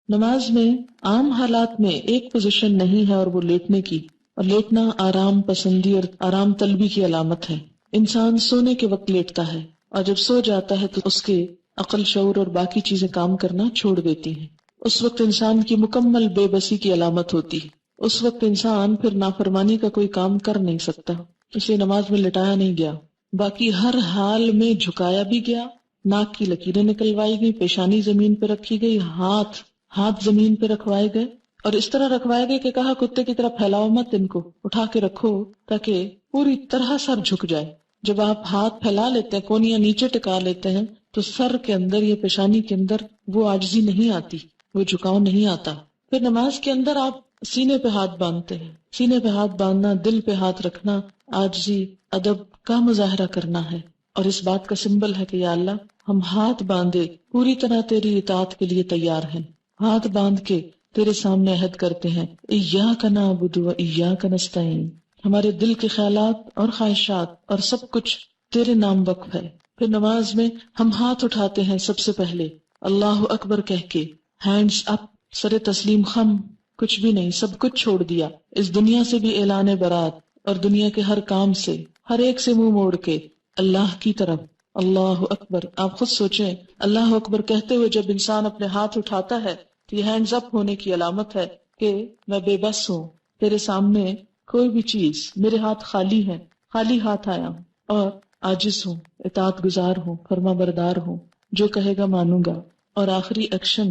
نماز میں عام حالات میں ایک پوزیشن نہیں ہے اور وہ لیٹنے کی، اور لیٹنا آرام پسندی اور آرام طلبی کی علامت ہے۔ انسان سونے کے وقت لیٹتا ہے، اور جب سو جاتا ہے تو اس کے عقل، شعور اور باقی چیزیں کام کرنا چھوڑ دیتی ہیں۔ اس وقت انسان کی مکمل بے بسی کی علامت ہوتی ہے۔ اس وقت انسان پھر نافرمانی کا کوئی کام کر نہیں سکتا، اسے نماز میں لٹایا نہیں گیا، باقی ہر حال میں جھکایا بھی گیا، ناک کی لکیریں نکلوائی گئی، پیشانی زمین پہ رکھی گئی، ہاتھ زمین پہ رکھوائے گئے، اور اس طرح رکھوائے گئے کہ کہا کتے کی طرح پھیلاؤ مت، ان کو اٹھا کے رکھو تاکہ پوری طرح سر جھک جائے۔ جب آپ ہاتھ پھیلا لیتے ہیں، کونیاں نیچے ٹکا لیتے ہیں، تو سر کے اندر یا پیشانی کے اندر وہ عاجزی نہیں آتی، وہ جھکاؤ نہیں آتا۔ پھر نماز کے اندر آپ سینے پہ ہاتھ باندھتے ہیں۔ سینے پہ ہاتھ باندھنا، دل پہ ہاتھ رکھنا، عاجزی، ادب کا مظاہرہ کرنا ہے، اور اس بات کا سمبل ہے کہ یا اللہ ہم ہاتھ باندھے پوری طرح تیری اطاعت کے لیے تیار ہیں۔ ہاتھ باندھ کے تیرے سامنے عہد کرتے ہیں، ایاک نعبد و ایاک نستعین، ہمارے دل کے خیالات اور خواہشات اور سب کچھ تیرے نام وقف ہے۔ پھر نماز میں ہم ہاتھ اٹھاتے ہیں سب سے پہلے اللہ اکبر کہہ کے، ہینڈز اپ، سر تسلیم خم، کچھ بھی نہیں، سب کچھ چھوڑ دیا، اس دنیا سے بھی اعلان برات اور دنیا کے ہر کام سے، ہر ایک سے منہ موڑ کے اللہ کی طرف۔ اللہ اکبر، آپ خود سوچیں، اللہ اکبر کہتے ہوئے جب انسان اپنے ہاتھ اٹھاتا ہے تو یہ ہینڈز اپ ہونے کی علامت ہے کہ میں بے بس ہوں، تیرے سامنے کوئی بھی چیز، میرے ہاتھ خالی ہے، خالی ہاتھ آیا ہوں، اور عاجز ہوں، اطاعت گزار ہوں، فرما بردار ہوں، جو کہے گا مانوں گا۔ اور آخری ایکشن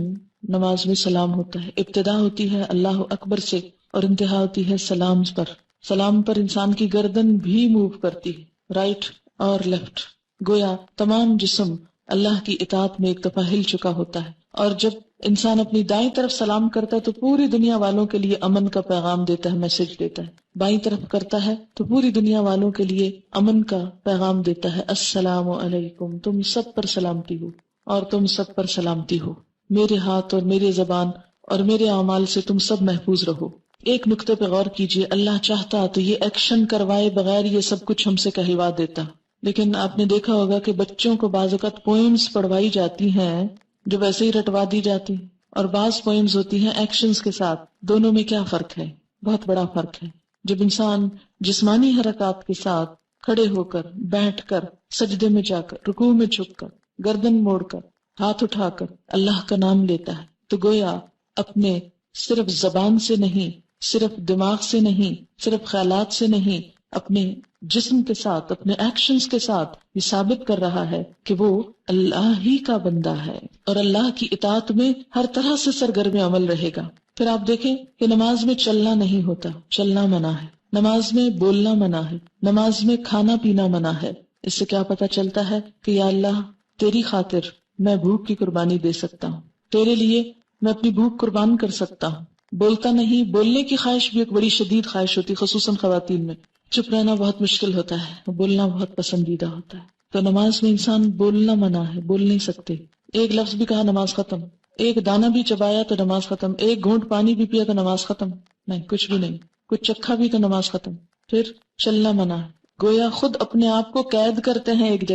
نماز میں سلام ہوتا ہے۔ ابتدا ہوتی ہے اللہ اکبر سے اور انتہا ہوتی ہے سلام پر۔ سلام پر انسان کی گردن بھی موو کرتی ہے، رائٹ اور لیفٹ، گویا تمام جسم اللہ کی اطاعت میں ایک دفعہ ہل چکا ہوتا ہے۔ اور جب انسان اپنی دائیں طرف سلام کرتا ہے تو پوری دنیا والوں کے لیے امن کا پیغام دیتا ہے، میسج دیتا ہے۔ بائیں طرف کرتا ہے تو پوری دنیا والوں کے لیے امن کا پیغام دیتا ہے، السلام علیکم، تم سب پر سلامتی ہو اور تم سب پر سلامتی ہو، میرے ہاتھ اور میرے زبان اور میرے اعمال سے تم سب محفوظ رہو۔ ایک نقطے پہ غور کیجئے، اللہ چاہتا تو یہ ایکشن کروائے بغیر یہ سب کچھ ہم سے کہلوا دیتا، لیکن آپ نے دیکھا ہوگا کہ بچوں کو بعض اوقات پوئمز پڑھوائی جاتی ہیں جو ویسے ہی رٹوا دی جاتی ہیں، اور بعض پوئمز ہوتی ہیں ایکشنز کے ساتھ۔ دونوں میں کیا فرق ہے؟ بہت بڑا فرق ہے۔ جب انسان جسمانی حرکات کے ساتھ کھڑے ہو کر، بیٹھ کر، سجدے میں جا کر، رکوع میں جھک کر، گردن موڑ کر، ہاتھ اٹھا کر اللہ کا نام لیتا ہے، تو گویا اپنے صرف زبان سے نہیں، صرف دماغ سے نہیں، صرف خیالات سے نہیں، اپنے جسم کے ساتھ، اپنے ایکشنز کے ساتھ یہ ثابت کر رہا ہے کہ وہ اللہ ہی کا بندہ ہے اور اللہ کی اطاعت میں ہر طرح سے سرگرم عمل رہے گا۔ پھر آپ دیکھیں کہ نماز میں چلنا نہیں ہوتا، چلنا منع ہے، نماز میں بولنا منع ہے، نماز میں کھانا پینا منع ہے۔ اس سے کیا پتہ چلتا ہے کہ یا اللہ تیری خاطر میں بھوک کی قربانی دے سکتا ہوں، تیرے لیے میں اپنی بھوک قربان کر سکتا ہوں۔ بولتا نہیں، بولنے کی خواہش بھی ایک بڑی شدید خواہش ہوتی، خصوصاً خواتین میں۔ چپ رہنا بہت مشکل ہوتا ہے، بولنا بہت پسندیدہ ہوتا ہے۔ تو نماز میں انسان بولنا منع ہے، بول نہیں سکتے۔ ایک لفظ بھی کہا نماز ختم، ایک دانہ بھی چبایا تو نماز ختم، ایک گھونٹ پانی بھی پیا تو نماز ختم، نہیں، کچھ بھی نہیں، کچھ چکھا بھی تو نماز ختم۔ پھر چلنا منع ہے، گویا خود اپنے آپ کو قید کرتے ہیں ایک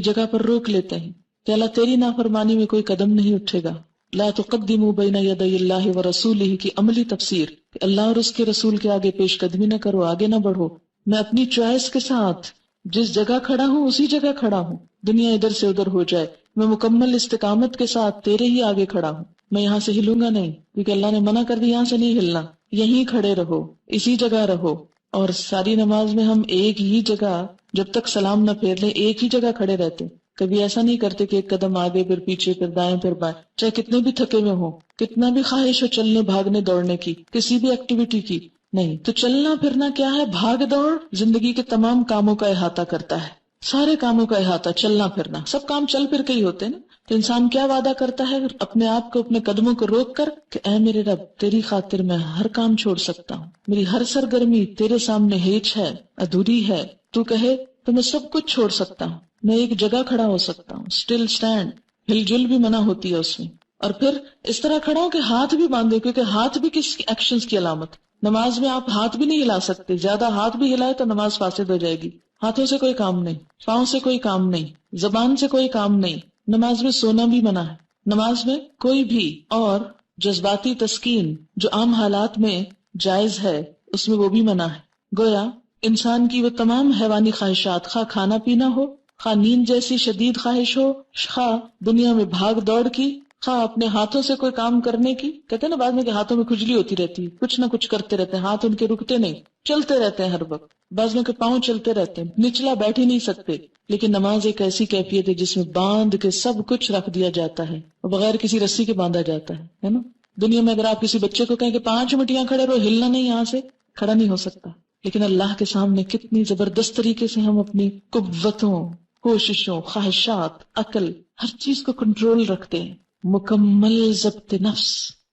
جگہ پر روک لیتے ہیں کہ اللہ تیری نافرمانی میں کوئی قدم نہیں اٹھے گا۔ لا تقدموا بین یدی اللہ ورسولہ کی عملی تفسیر کہ اللہ اور اس کے رسول کے آگے پیش قدمی نہ کرو، آگے نہ بڑھو۔ میں اپنی چوائس کے ساتھ جس جگہ کھڑا ہوں اسی جگہ کھڑا ہوں، دنیا ادھر سے ادھر ہو جائے، میں مکمل استقامت کے ساتھ تیرے ہی آگے کھڑا ہوں، میں یہاں سے ہلوں گا نہیں، کیونکہ اللہ نے منع کر دی یہاں سے نہیں ہلنا، یہیں کھڑے رہو، اسی جگہ رہو۔ اور ساری نماز میں ہم ایک ہی جگہ، جب تک سلام نہ پھیر لیں ایک ہی جگہ کھڑے رہتے، کبھی ایسا نہیں کرتے کہ ایک قدم آگے پھر پیچھے پھر دائیں پھر بائیں، چاہے کتنے بھی تھکے ہوئے ہوں، کتنا بھی خواہش ہو چلنے بھاگنے دوڑنے کی، کسی بھی ایکٹیویٹی کی، نہیں۔ تو چلنا پھرنا کیا ہے؟ بھاگ دوڑ زندگی کے تمام کاموں کا احاطہ کرتا ہے، سارے کاموں کا احاطہ، چلنا پھرنا، سب کام چل پھر کے ہی ہوتے ہیں نا۔ تو انسان کیا وعدہ کرتا ہے اپنے آپ کو، اپنے قدموں کو روک کر کہ اے میرے رب تیری خاطر میں ہر کام چھوڑ سکتا ہوں، میری ہر سرگرمی تیرے سامنے ہیچ ہے، ادھوری ہے، تو کہے تو میں سب کچھ چھوڑ سکتا ہوں، میں ایک جگہ کھڑا ہو سکتا ہوں، اسٹل سٹینڈ، ہل جل بھی منع ہوتی ہے اس میں۔ اور پھر اس طرح کھڑا ہوں کہ ہاتھ بھی باندھے، کیونکہ ہاتھ بھی کس ایکشنز کی علامت۔ نماز میں آپ ہاتھ بھی نہیں ہلا سکتے، زیادہ ہاتھ بھی ہلائے تو نماز فاسد ہو جائے گی۔ ہاتھوں سے کوئی کام نہیں، پاؤں سے کوئی کام نہیں، زبان سے کوئی کام نہیں۔ نماز میں سونا بھی منع ہے، نماز میں کوئی بھی اور جذباتی تسکین جو عام حالات میں جائز ہے اس میں وہ بھی منع ہے. گویا انسان کی وہ تمام حیوانی خواہشات، خواہ کھانا پینا ہو، خواہ نیند جیسی شدید خواہش ہو، خواہ دنیا میں بھاگ دوڑ کی، خواہ اپنے ہاتھوں سے کوئی کام کرنے کی. کہتے ہیں نا بعد میں کہ ہاتھوں میں کھجلی ہوتی رہتی ہے، کچھ نہ کچھ کرتے رہتے ہیں، ہاتھ ان کے رکتے نہیں، چلتے رہتے ہیں ہر وقت. بعضوں کے پاؤں چلتے رہتے ہیں، نچلا بیٹھ ہی نہیں سکتے. لیکن نماز ایک ایسی کیفیت ہے جس میں باندھ کے سب کچھ رکھ دیا جاتا ہے، بغیر کسی رسی کے باندھا جاتا ہے نا. دنیا میں اگر آپ کسی بچے کو کہیں کہ 5 منٹ یہاں کھڑے رہو، ہلنا نہیں، یہاں سے کھڑا نہیں ہو سکتا. لیکن اللہ کے سامنے کتنی زبردست طریقے سے ہم اپنی قوتوں، کوششوں، خواہشات، عقل، ہر چیز کو کنٹرول رکھتے ہیں. مکمل ضبط نفس.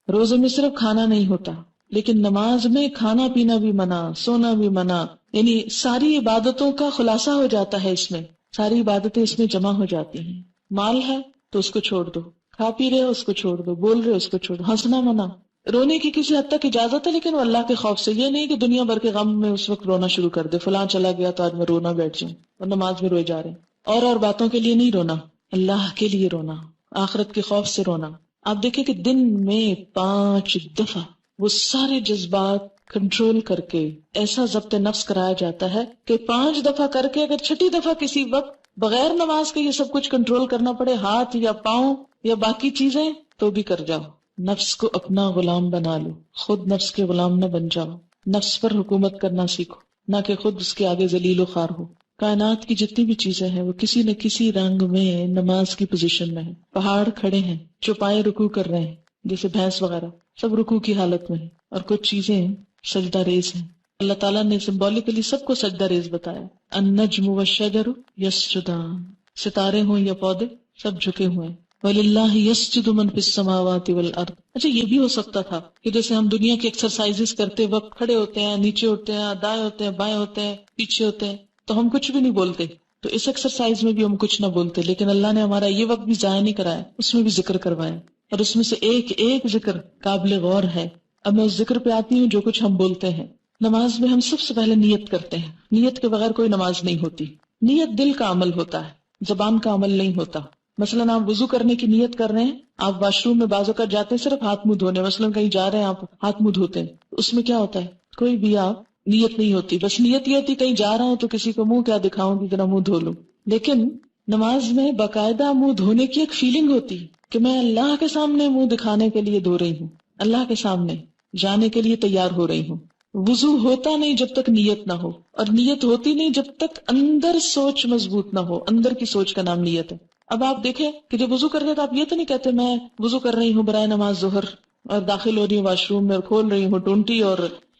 روزے میں صرف کھانا نہیں ہوتا، لیکن نماز میں کھانا پینا بھی منع، سونا بھی منع. یعنی ساری عبادتوں کا خلاصہ ہو جاتا ہے اس میں، ساری عبادتیں اس میں جمع ہو جاتی ہیں. مال ہے تو اس کو چھوڑ دو، کھا پی رہے ہو اس کو چھوڑ دو، بول رہے ہو اس کو چھوڑ دو. ہنسنا منع. رونے کی کسی حد تک اجازت ہے لیکن وہ اللہ کے خوف سے. یہ نہیں کہ دنیا بھر کے غم میں اس وقت رونا شروع کر دے، فلاں چلا گیا تو آج میں رونا بیٹھ جاؤں، اور نماز میں روئے جا رہے ہیں. اور باتوں کے لیے نہیں رونا، اللہ کے لیے رونا، آخرت کے خوف سے رونا. آپ دیکھیں کہ دن میں 5 دفعہ وہ سارے جذبات کنٹرول کر کے ایسا ضبط نفس کرایا جاتا ہے کہ 5 دفعہ کر کے اگر 6ٹھی دفعہ کسی وقت بغیر نماز کے یہ سب کچھ کنٹرول کرنا پڑے، ہاتھ یا پاؤں یا باقی چیزیں، تو بھی کر جاؤ. نفس کو اپنا غلام بنا لو، خود نفس کے غلام نہ بن جاؤ. نفس پر حکومت کرنا سیکھو، نہ کہ خود اس کے آگے ذلیل و خوار ہو. کائنات کی جتنی بھی چیزیں ہیں وہ کسی نہ کسی رنگ میں نماز کی پوزیشن میں ہیں. پہاڑ کھڑے ہیں، چوپائے رکوع کر رہے ہیں، جیسے بھینس وغیرہ، سب رکوع کی حالت میں ہیں. اور کچھ چیزیں سجدہ ریز ہیں. اللہ تعالیٰ نے سمبولیکلی سب کو سجدہ ریز بتایا. النجم والشجر یسجدان. ستارے ہوں یا پودے سب جھکے ہوئے ہیں. وَلِلَّهِ يَسْجُدُ مَن فِي السَّمَاوَاتِ وَالْأَرْضِ. اچھا یہ بھی ہو سکتا تھا کہ جیسے ہم دنیا کی ایکسرسائزز کرتے وقت کھڑے ہوتے ہیں، نیچے ہوتے ہیں، دائیں ہوتے ہیں، بائیں ہوتے ہیں، پیچھے ہوتے ہیں، تو ہم کچھ بھی نہیں بولتے. تو اس ایکسرسائز میں بھی ہم کچھ نہ بولتے، لیکن اللہ نے ہمارا یہ وقت بھی ضائع نہیں کرایا، اس میں بھی ذکر کروایا. اور اس میں سے ایک ایک ذکر قابل غور ہے. اب میں اس ذکر پہ آتی ہوں جو کچھ ہم بولتے ہیں. نماز میں ہم سب سے پہلے نیت کرتے ہیں. نیت کے بغیر کوئی نماز نہیں ہوتی. نیت دل کا عمل ہوتا ہے، زبان کا عمل نہیں ہوتا. مثلاً آپ وضو کرنے کی نیت کر رہے ہیں، آپ واش روم میں بعض اوقات جاتے ہیں صرف ہاتھ منہ دھونے، مثلاً کہیں جا رہے ہیں آپ ہاتھ منہ دھوتے ہیں، اس میں کیا ہوتا ہے؟ کوئی بھی آپ نیت نہیں ہوتی، بس نیت یہ ہوتی کہیں جا رہا ہوں تو کسی کو منہ کیا دکھاؤں گی، ذرا منہ دھو لوں. لیکن نماز میں باقاعدہ منہ دھونے کی ایک فیلنگ ہوتی کہ میں اللہ کے سامنے منہ دکھانے کے لیے دھو رہی ہوں، اللہ کے سامنے جانے کے لیے تیار ہو رہی ہوں. وضو ہوتا نہیں جب تک نیت نہ ہو، اور نیت ہوتی نہیں جب تک اندر سوچ مضبوط نہ ہو. اندر کی سوچ کا نام نیت ہے. اب آپ دیکھیں کہ جب وضو کرتے تو آپ یہ تو نہیں کہتے میں وضو کر رہی ہوں برائے نماز ظہر، اور داخل ہو رہی ہوں واش روم میں اور کھول رہی ہوں ٹونٹی اور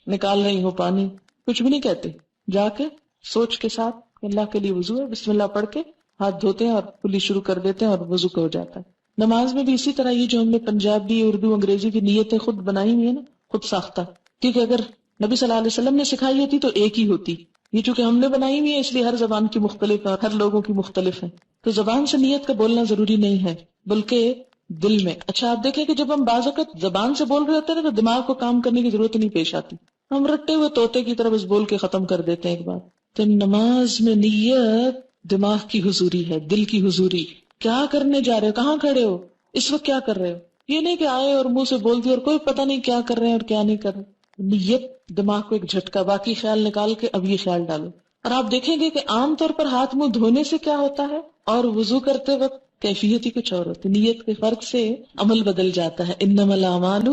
نکال رہی ہوں پانی، کچھ بھی نہیں کہتے. جا کے سوچ کے ساتھ اللہ کے لیے وضو ہے، بسم اللہ پڑھ کے ہاتھ دھوتے ہیں اور کلی شروع کر دیتے ہیں اور وضو کا ہو جاتا ہے. نماز میں بھی اسی طرح یہ جو ہم نے پنجابی، اردو، انگریزی کی نیتیں خود بنائی ہوئی ہیں نا، خود ساختہ، کیونکہ اگر نبی صلی اللہ علیہ وسلم نے سکھائی ہوتی تو ایک ہی ہوتی. یہ چونکہ ہم نے بنائی ہوئی ہے اس لیے ہر زبان کی مختلف ہے، ہر لوگوں کی مختلف ہے. تو زبان سے نیت کا بولنا ضروری نہیں ہے بلکہ دل میں. اچھا آپ دیکھیں کہ جب ہم بعض اوقات زبان سے بول رہے ہوتے ہیں نا تو دماغ کو کام کرنے کی ضرورت نہیں پیش آتی، ہم رٹے ہوئے طوطے کی طرح بس بول کے ختم کر دیتے ہیں ایک بات. تو نماز میں نیت دماغ کی حضوری ہے، دل کی حضوری. کیا کرنے جا رہے ہو، کہاں کھڑے ہو، اس وقت کیا کر رہے ہو. یہ نہیں کہ آئے اور منہ سے بول دیا اور کوئی پتہ نہیں کیا کر رہے ہیں اور کیا نہیں کر رہے. نیت دماغ کو ایک جھٹکا، باقی خیال نکال کے اب یہ خیال ڈالو. اور آپ دیکھیں گے کہ عام طور پر ہاتھ منہ دھونے سے کیا ہوتا ہے اور وضو کرتے وقت کیفیت ہی کچھ اور ہوتی. نیت کے فرق سے عمل بدل جاتا ہے. انما الاعمال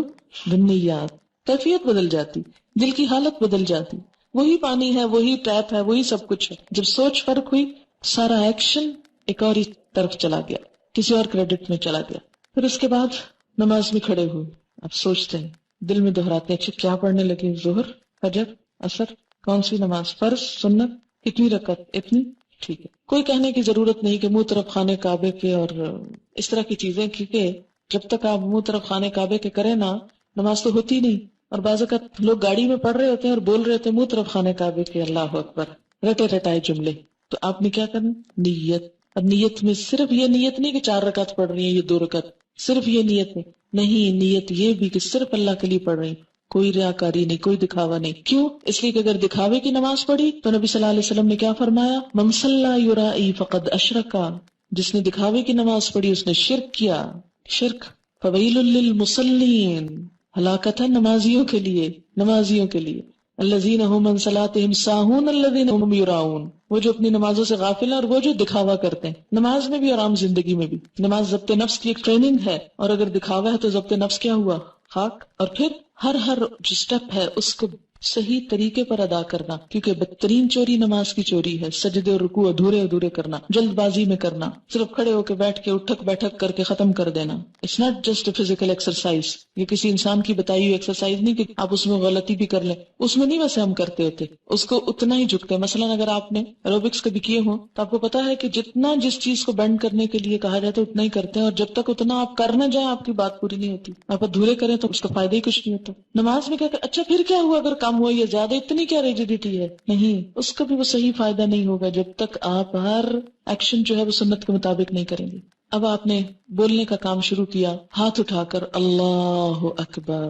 بالنیات، کیفیت بدل جاتی، دل کی حالت بدل جاتی. وہی پانی ہے، وہی ٹیپ ہے، وہی سب کچھ ہے. جب سوچ فرق ہوئی سارا ایکشن ایک اور ہی طرف چلا گیا، کسی اور کریڈٹ میں چلا گیا. پھر اس کے بعد نماز میں کھڑے ہوئے، اب سوچتے ہیں، دل میں دہراتے ہیں، اچھا کیا پڑھنے لگے، ظہر، فجر، عصر، کون سی نماز، فرض، سنت، کتنی رکعت، اتنی، ٹھیک ہے. کوئی کہنے کی ضرورت نہیں کہ منہ طرف خانے کعبے کے اور اس طرح کی چیزیں، کیونکہ جب تک آپ منہ طرف خانے کعبے کے کریں نا نماز تو ہوتی نہیں. اور بعض اوقات لوگ گاڑی میں پڑھ رہے ہوتے ہیں اور بول رہے ہوتے ہیں منہ طرف خانے کعبے کے، اللہ اکبر، رٹے رٹائے جملے. تو آپ نے کیا کرنا، نیت. اب نیت میں صرف یہ نیت نہیں کہ 4 رکعت پڑھ رہی ہیں یا 2 رکعت، صرف یہ نیت نہیں، نیت یہ بھی کہ صرف اللہ کے لیے پڑھ رہی، کوئی ریاکاری نہیں، کوئی دکھاوا نہیں. کیوں؟ اس لیے کہ اگر دکھاوے کی نماز پڑھی تو نبی صلی اللہ علیہ وسلم نے کیا فرمایا، من صلی یرائی فقد اشرکا، جس نے دکھاوے کی نماز پڑھی اس نے شرک کیا. شرک فویل للمصلین، ہلاکت ہے نمازیوں کے لیے، نمازیوں کے لیے، الذین هم عن صلاتهم ساہون الذین هم یراؤون، وہ جو اپنی نمازوں سے غافل ہیں اور وہ جو دکھاوا کرتے ہیں، نماز میں بھی اور عام زندگی میں بھی۔ نماز ضبط نفس کی ایک ٹریننگ ہے، اور اگر دکھاوا ہے تو ضبط نفس کیا ہوا؟ خاک۔ اور پھر ہر جو سٹیپ ہے اس کو صحیح طریقے پر ادا کرنا، کیونکہ بدترین چوری نماز کی چوری ہے، سجدے اور رکوع ادھورے ادھورے کرنا، جلد بازی میں کرنا، صرف کھڑے ہو کے بیٹھ کے اٹھک بیٹھک کر کے ختم کر دینا۔ It's not just a physical exercise, یہ کسی انسان کی بتائی ہوئی ایکسرسائز نہیں کہ آپ اس میں غلطی بھی کر لیں، اس میں نہیں ویسے ہم کرتے ہوتے، اس کو اتنا ہی جھکتے ہیں۔ مثلاً اگر آپ نے ایروبکس کبھی کیے ہوں تو آپ کو پتا ہے کہ جتنا جس چیز کو بینڈ کرنے کے لیے کہا جاتا ہے اتنا ہی کرتے ہیں، اور جب تک اتنا آپ کر نہ جائیں آپ کی بات پوری نہیں ہوتی۔ آپ ادھورے کریں تو اس کا فائدہ ہی کچھ نہیں ہوتا۔ نماز میں کیا کہ اچھا پھر کیا ہوا اگر کم ہوا یا زیادہ، اتنی کیا ریجیڈیٹی ہے؟ نہیں، اس کا بھی وہ صحیح فائدہ نہیں ہوگا جب تک آپ ہر ایکشن جو ہے وہ سنت کے مطابق نہیں کریں گے۔ اب آپ نے بولنے کا کام شروع کیا، ہاتھ اٹھا کر اللہ اکبر،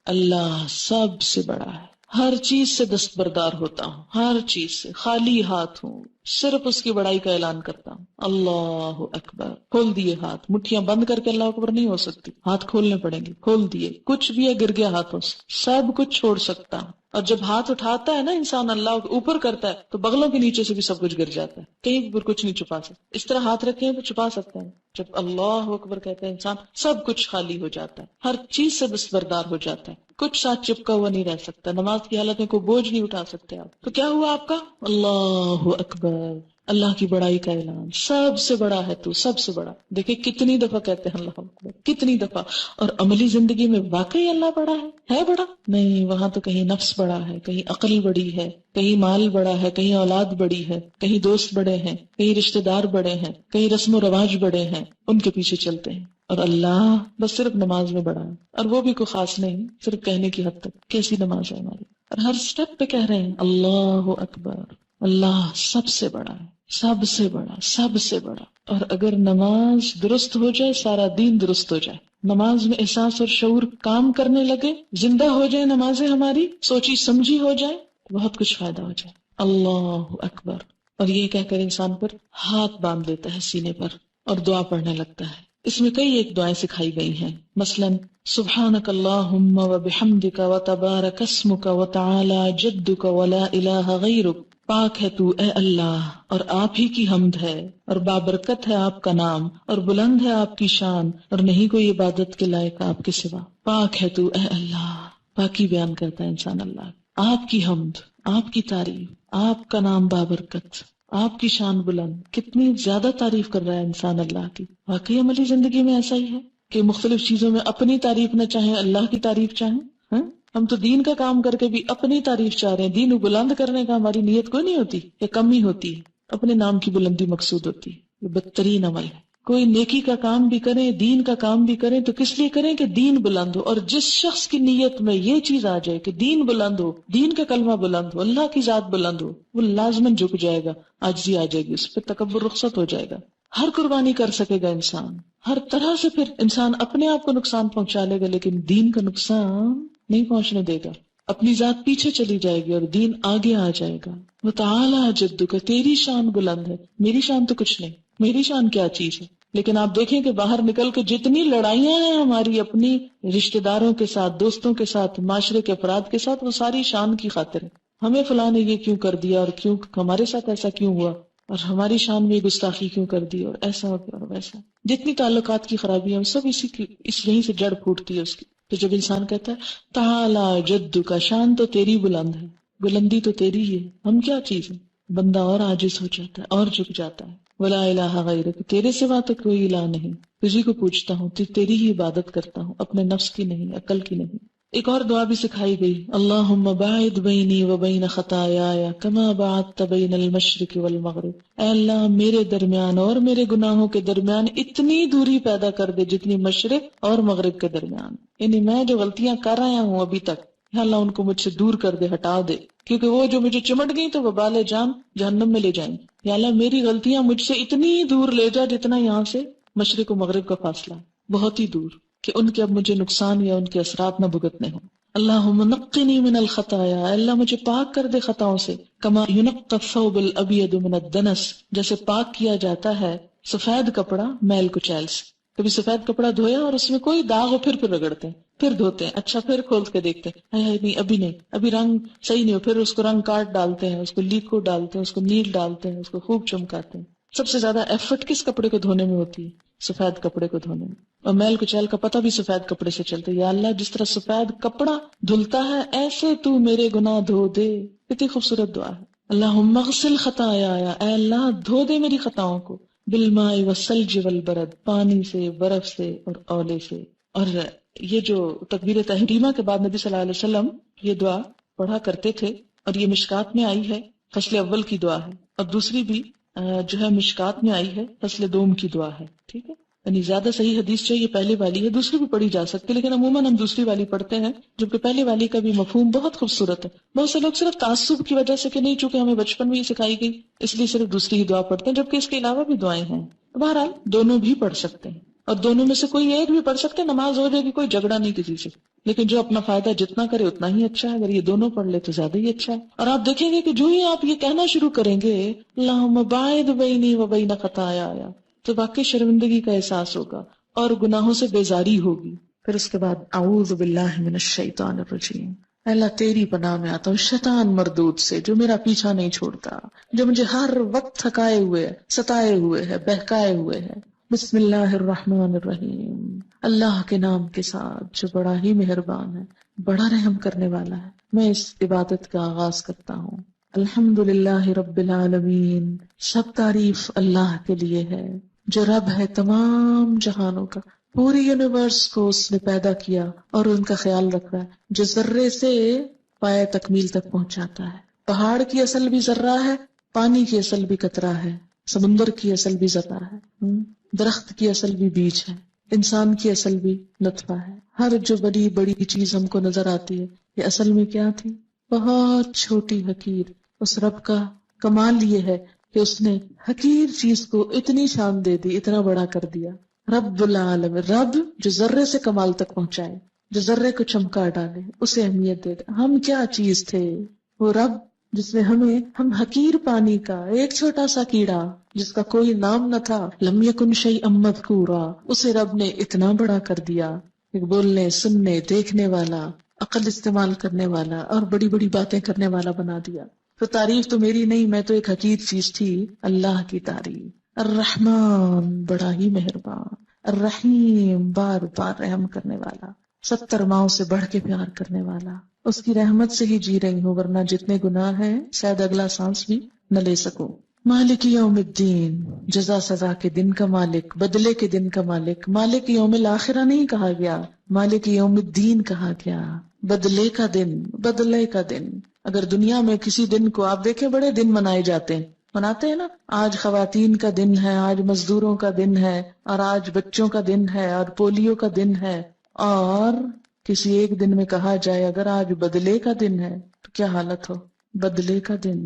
اللہ سب سے بڑا ہے، ہر چیز سے دستبردار ہوتا ہوں، ہر چیز سے خالی ہاتھ ہوں، صرف اس کی بڑائی کا اعلان کرتا ہوں، اللہ اکبر۔ کھول دیے ہاتھ، مٹھیاں بند کر کے اللہ اکبر نہیں ہو سکتی، ہاتھ کھولنے پڑیں گے، کھول دیے، کچھ بھی ہے گر گیا ہاتھوں سے، سب کچھ چھوڑ سکتا ہوں۔ اور جب ہاتھ اٹھاتا ہے نا انسان اللہ اوپر کرتا ہے تو بغلوں کے نیچے سے بھی سب کچھ گر جاتا ہے، کہیں پر کچھ نہیں چھپا سکتا۔ اس طرح ہاتھ رکھے ہیں تو چھپا سکتا ہے، جب اللہ اکبر کہتا ہے انسان سب کچھ خالی ہو جاتا ہے، ہر چیز سے دستبردار ہو جاتا ہے، کچھ ساتھ چپکا ہوا نہیں رہ سکتا، نماز کی حالت میں کوئی بوجھ نہیں اٹھا سکتے آپ۔ تو کیا ہوا آپ کا؟ اللہ اکبر، اللہ کی بڑائی کا اعلان، سب سے بڑا ہے تو، سب سے بڑا۔ دیکھیں کتنی دفعہ کہتے ہیں اللہ اکبر، کتنی دفعہ۔ اور عملی زندگی میں واقعی اللہ بڑا ہے بڑا؟ نہیں، وہاں تو کہیں نفس بڑا ہے، کہیں عقل بڑی ہے، کہیں مال بڑا ہے، کہیں اولاد بڑی ہے، کہیں دوست بڑے ہیں، کہیں رشتہ دار بڑے ہیں، کہیں رسم و رواج بڑے ہیں، ان کے پیچھے چلتے ہیں۔ اور اللہ بس صرف نماز میں بڑا ہے، اور وہ بھی کوئی خاص نہیں، صرف کہنے کی حد تک۔ کیسی نماز ہے ہماری، اور ہر سٹیپ پہ کہہ رہے ہیں اللہ اکبر، اللہ سب سے بڑا ہے، سب سے بڑا، سب سے بڑا۔ اور اگر نماز درست ہو جائے سارا دین درست ہو جائے، نماز میں احساس اور شعور کام کرنے لگے، زندہ ہو جائے نمازیں ہماری، سوچی سمجھی ہو جائے، بہت کچھ فائدہ ہو جائے۔ اللہ اکبر، اور یہ کہہ کر انسان پر ہاتھ باندھ دیتا ہے سینے پر اور دعا پڑھنے لگتا ہے۔ اس میں کئی ایک دعائیں سکھائی گئی ہیں، مثلا سبحانک اللہم وبحمدک وتبارک اسمک وتعالی جدک ولا الہ غیرک، پاک ہے تو اے اللہ اور آپ ہی کی حمد ہے، اور بابرکت ہے آپ کا نام، اور بلند ہے آپ کی شان، اور نہیں کوئی عبادت کے لائق آپ کے سوا۔ پاک ہے تو اے اللہ، پاکی بیان کرتا ہے انسان اللہ، آپ کی حمد، آپ کی تعریف، آپ کا نام بابرکت، آپ کی شان بلند، کتنی زیادہ تعریف کر رہا ہے انسان اللہ کی۔ واقعی عملی زندگی میں ایسا ہی ہے کہ مختلف چیزوں میں اپنی تعریف نہ چاہیں، اللہ کی تعریف چاہیں۔ ہاں، ہم تو دین کا کام کر کے بھی اپنی تعریف چاہ رہے ہیں، دین کو بلند کرنے کا ہماری نیت کوئی نہیں ہوتی، یا کم ہی ہوتی ہے، اپنے نام کی بلندی مقصود ہوتی ہے۔ یہ بدترین عمل ہے۔ کوئی نیکی کا کام بھی کریں، دین کا کام بھی کریں تو کس لیے کریں کہ دین بلند ہو، اور جس شخص کی نیت میں یہ چیز آ جائے کہ دین بلند ہو، دین کا کلمہ بلند ہو، اللہ کی ذات بلند ہو، وہ لازماً جھک جائے گا، عاجزی آ جائے گی، اس پہ تکبر رخصت ہو جائے گا، ہر قربانی کر سکے گا انسان، ہر طرح سے پھر انسان اپنے آپ کو نقصان پہنچا لے گا لیکن دین کا نقصان نہیں پہنچنے دے گا، اپنی ذات پیچھے چلی جائے گی اور دین آگے آ جائے گا۔ وتعالی جدک، تیری شان بلند ہے، میری شان تو کچھ نہیں، میری شان کیا چیز ہے۔ لیکن آپ دیکھیں کہ باہر نکل کے جتنی لڑائیاں ہیں ہماری اپنی رشتہ داروں کے ساتھ، دوستوں کے ساتھ، معاشرے کے افراد کے ساتھ، وہ ساری شان کی خاطر ہے۔ ہمیں فلاں نے یہ کیوں کر دیا، اور کیوں ہمارے ساتھ ایسا کیوں ہوا، اور ہماری شان میں گستاخی کیوں کر دی، اور ایسا ہو گیا اور ویسا۔ جتنی تعلقات کی خرابیاں سب اسی کی، اس یہیں سے جڑ پھوٹتی ہے اس کی۔ تو جب انسان کہتا ہے تعالی جد کا، شان تو تیری بلند ہے، بلندی تو تیری ہی ہے، ہم کیا چیز ہیں، بندہ اور عاجز ہو جاتا ہے اور جھک جاتا ہے۔ ولا الہ غیرک، تیرے سوا تو کوئی الہ نہیں، تجھی کو پوچھتا ہوں، تیری ہی عبادت کرتا ہوں، اپنے نفس کی نہیں، عقل کی نہیں۔ ایک اور دعا بھی سکھائی گئی، اللہم باعد بینی و بین خطایایا کما باعدت بین المشرق والمغرب، اے اللہ میرے درمیان اور میرے گناہوں کے درمیان اتنی دوری پیدا کر دے جتنی مشرق اور مغرب کے درمیان، یعنی میں جو غلطیاں کر رہا ہوں ابھی تک، یا اللہ ان کو مجھ سے دور کر دے، ہٹا دے، کیونکہ وہ جو مجھے چمٹ گئی تو وبال جان جہنم میں لے جائیں گے۔ یا اللہ میری غلطیاں مجھ سے اتنی دور لے جا جتنا یہاں سے مشرق و مغرب کا فاصلہ، بہت ہی دور، کہ ان کے اب مجھے نقصان یا ان کے اثرات نہ بھگتنے ہوں۔ اللہم نقنی من الخطایا، اللہ مجھے پاک کر دے خطاؤں سے، کما ینقی الثوب الابیض من الدنس، جیسے پاک کیا جاتا ہے سفید کپڑا میل کچیل سے۔ کبھی سفید کپڑا دھویا اور اس میں کوئی داغ ہو پھر رگڑتے ہیں، پھر دھوتے ہیں، اچھا پھر کھول کے دیکھتے ہیں، نہیں ابھی رنگ صحیح نہیں ہو، پھر اس کو رنگ کاٹ ڈالتے ہیں، اس کو لیکوڈ ڈالتے ہیں، اس کو نیل ڈالتے ہیں، اس کو خوب چمکاتے ہیں۔ سب سے زیادہ ایفرٹ کس کپڑے کو دھونے میں ہوتی ہے؟ سفید کپڑے کو دھونے میں۔ اور میل کچیل کا پتہ بھی سفید کپڑے سے چلتا ہے۔ یا اللہ، جس طرح سفید کپڑا دھلتا ہے ایسے تو میرے گناہ دھو دے۔ کتنی خوبصورت دعا ہے۔ اللہم اغسل خطایا، اے اللہ دھو دے میری خطاؤں کو، بالماء والثلج والبرد، پانی سے، برف سے اور اولے سے۔ اور یہ جو تکبیر تحریمہ کے بعد نبی صلی اللہ علیہ وسلم یہ دعا پڑھا کرتے تھے، اور یہ مشکات میں آئی ہے، فصل اول کی دعا ہے، اور دوسری بھی جو ہے مشکات میں آئی ہے، فصل دوم کی دعا ہے، ٹھیک ہے۔ یعنی زیادہ صحیح حدیث چاہیے پہلی والی ہے، دوسری بھی پڑھی جا سکتی ہے، لیکن عموماً ہم دوسری والی پڑھتے ہیں، جبکہ پہلی والی کا بھی مفہوم بہت خوبصورت ہے۔ بہت سے لوگ صرف تعصب کی وجہ سے کہ نہیں چونکہ ہمیں بچپن میں ہی سکھائی گئی اس لیے صرف دوسری ہی دعا پڑھتے ہیں، جبکہ اس کے علاوہ بھی دعائیں ہیں۔ بہرحال دونوں بھی پڑھ سکتے ہیں، اور دونوں میں سے کوئی ایک بھی پڑھ سکتے ہیں، نماز ہو جائے گی، کوئی جھگڑا نہیں کسی سے، لیکن جو اپنا فائدہ جتنا کرے اتنا ہی اچھا ہے۔ اگر یہ دونوں پڑھ لے تو زیادہ ہی اچھا ہے۔ اور آپ دیکھیں گے کہ جو ہی آپ یہ کہنا شروع کریں گے اللہم باعد بینی و بین خطایا، تو واقعی شرمندگی کا احساس ہوگا اور گناہوں سے بیزاری ہوگی۔ پھر اس کے بعد اعوذ باللہ من الشیطان الرجیم، اللہ تیری پناہ میں آتا ہوں شیطان مردود سے، جو میرا پیچھا نہیں چھوڑتا، جو مجھے ہر وقت تھکائے ہوئے، ستائے ہوئے ہے، بہکائے ہوئے ہے۔ بسم اللہ الرحمن الرحیم، اللہ کے نام کے ساتھ جو بڑا ہی مہربان ہے، بڑا رحم کرنے والا ہے۔ میں اس عبادت کا آغاز کرتا ہوں۔ الحمدللہ رب العالمین، سب تعریف اللہ کے لیے ہے جو رب ہے تمام جہانوں کا، پوری یونیورس کو اس نے پیدا کیا اور ان کا خیال رکھ رہا ہے، جو ذرے سے پائے تکمیل تک پہنچاتا ہے۔ پہاڑ کی اصل بھی ذرہ ہے، پانی کی اصل بھی قطرہ ہے، سمندر کی اصل بھی ذرہ ہے، درخت کی اصل بھی بیج ہے، انسان کی اصل بھی نطفہ ہے۔ ہر جو بڑی بڑی چیز ہم کو نظر آتی ہے یہ اصل میں کیا تھی؟ بہت چھوٹی حقیر۔ اس رب کا کمال یہ ہے کہ اس نے حقیر چیز کو اتنی شان دے دی، اتنا بڑا کر دیا۔ رب العالم، رب جو ذرے سے کمال تک پہنچائے، جو ذرے کو چمکا ڈالے، اسے اہمیت دے دے۔ ہم کیا چیز تھے؟ وہ رب جس نے ہم حقیر پانی کا ایک چھوٹا سا کیڑا جس کا کوئی نام نہ تھا، لم یکن شیئا مذکورا، اسے رب نے اتنا بڑا کر دیا، ایک بولنے، سننے، دیکھنے والا، عقل استعمال کرنے والا اور بڑی بڑی باتیں کرنے والا بنا دیا۔ تو تعریف تو میری نہیں، میں تو ایک حقیر چیز تھی، اللہ کی تعریف۔ الرحمن، بڑا ہی مہربان، الرحیم، بار بار رحم کرنے والا، 70 ماؤں سے بڑھ کے پیار کرنے والا۔ اس کی رحمت سے ہی جی رہی ہوں، ورنہ جتنے گناہ ہیں شاید اگلا سانس بھی نہ لے سکوں۔ مالک یوم الدین، جزا سزا کے دن کا مالک، بدلے کے دن کا مالک۔ مالک یوم الاخرہ نہیں کہا گیا، مالک یوم الدین کہا گیا، بدلے کا دن، بدلے کا دن۔ اگر دنیا میں کسی دن کو آپ دیکھیں، بڑے دن منائے جاتے ہیں، مناتے ہیں نا، آج خواتین کا دن ہے، آج مزدوروں کا دن ہے، اور آج بچوں کا دن ہے، اور پولیو کا دن ہے، اور کسی ایک دن میں کہا جائے اگر آج بدلے کا دن ہے تو کیا حالت ہو؟ بدلے کا دن،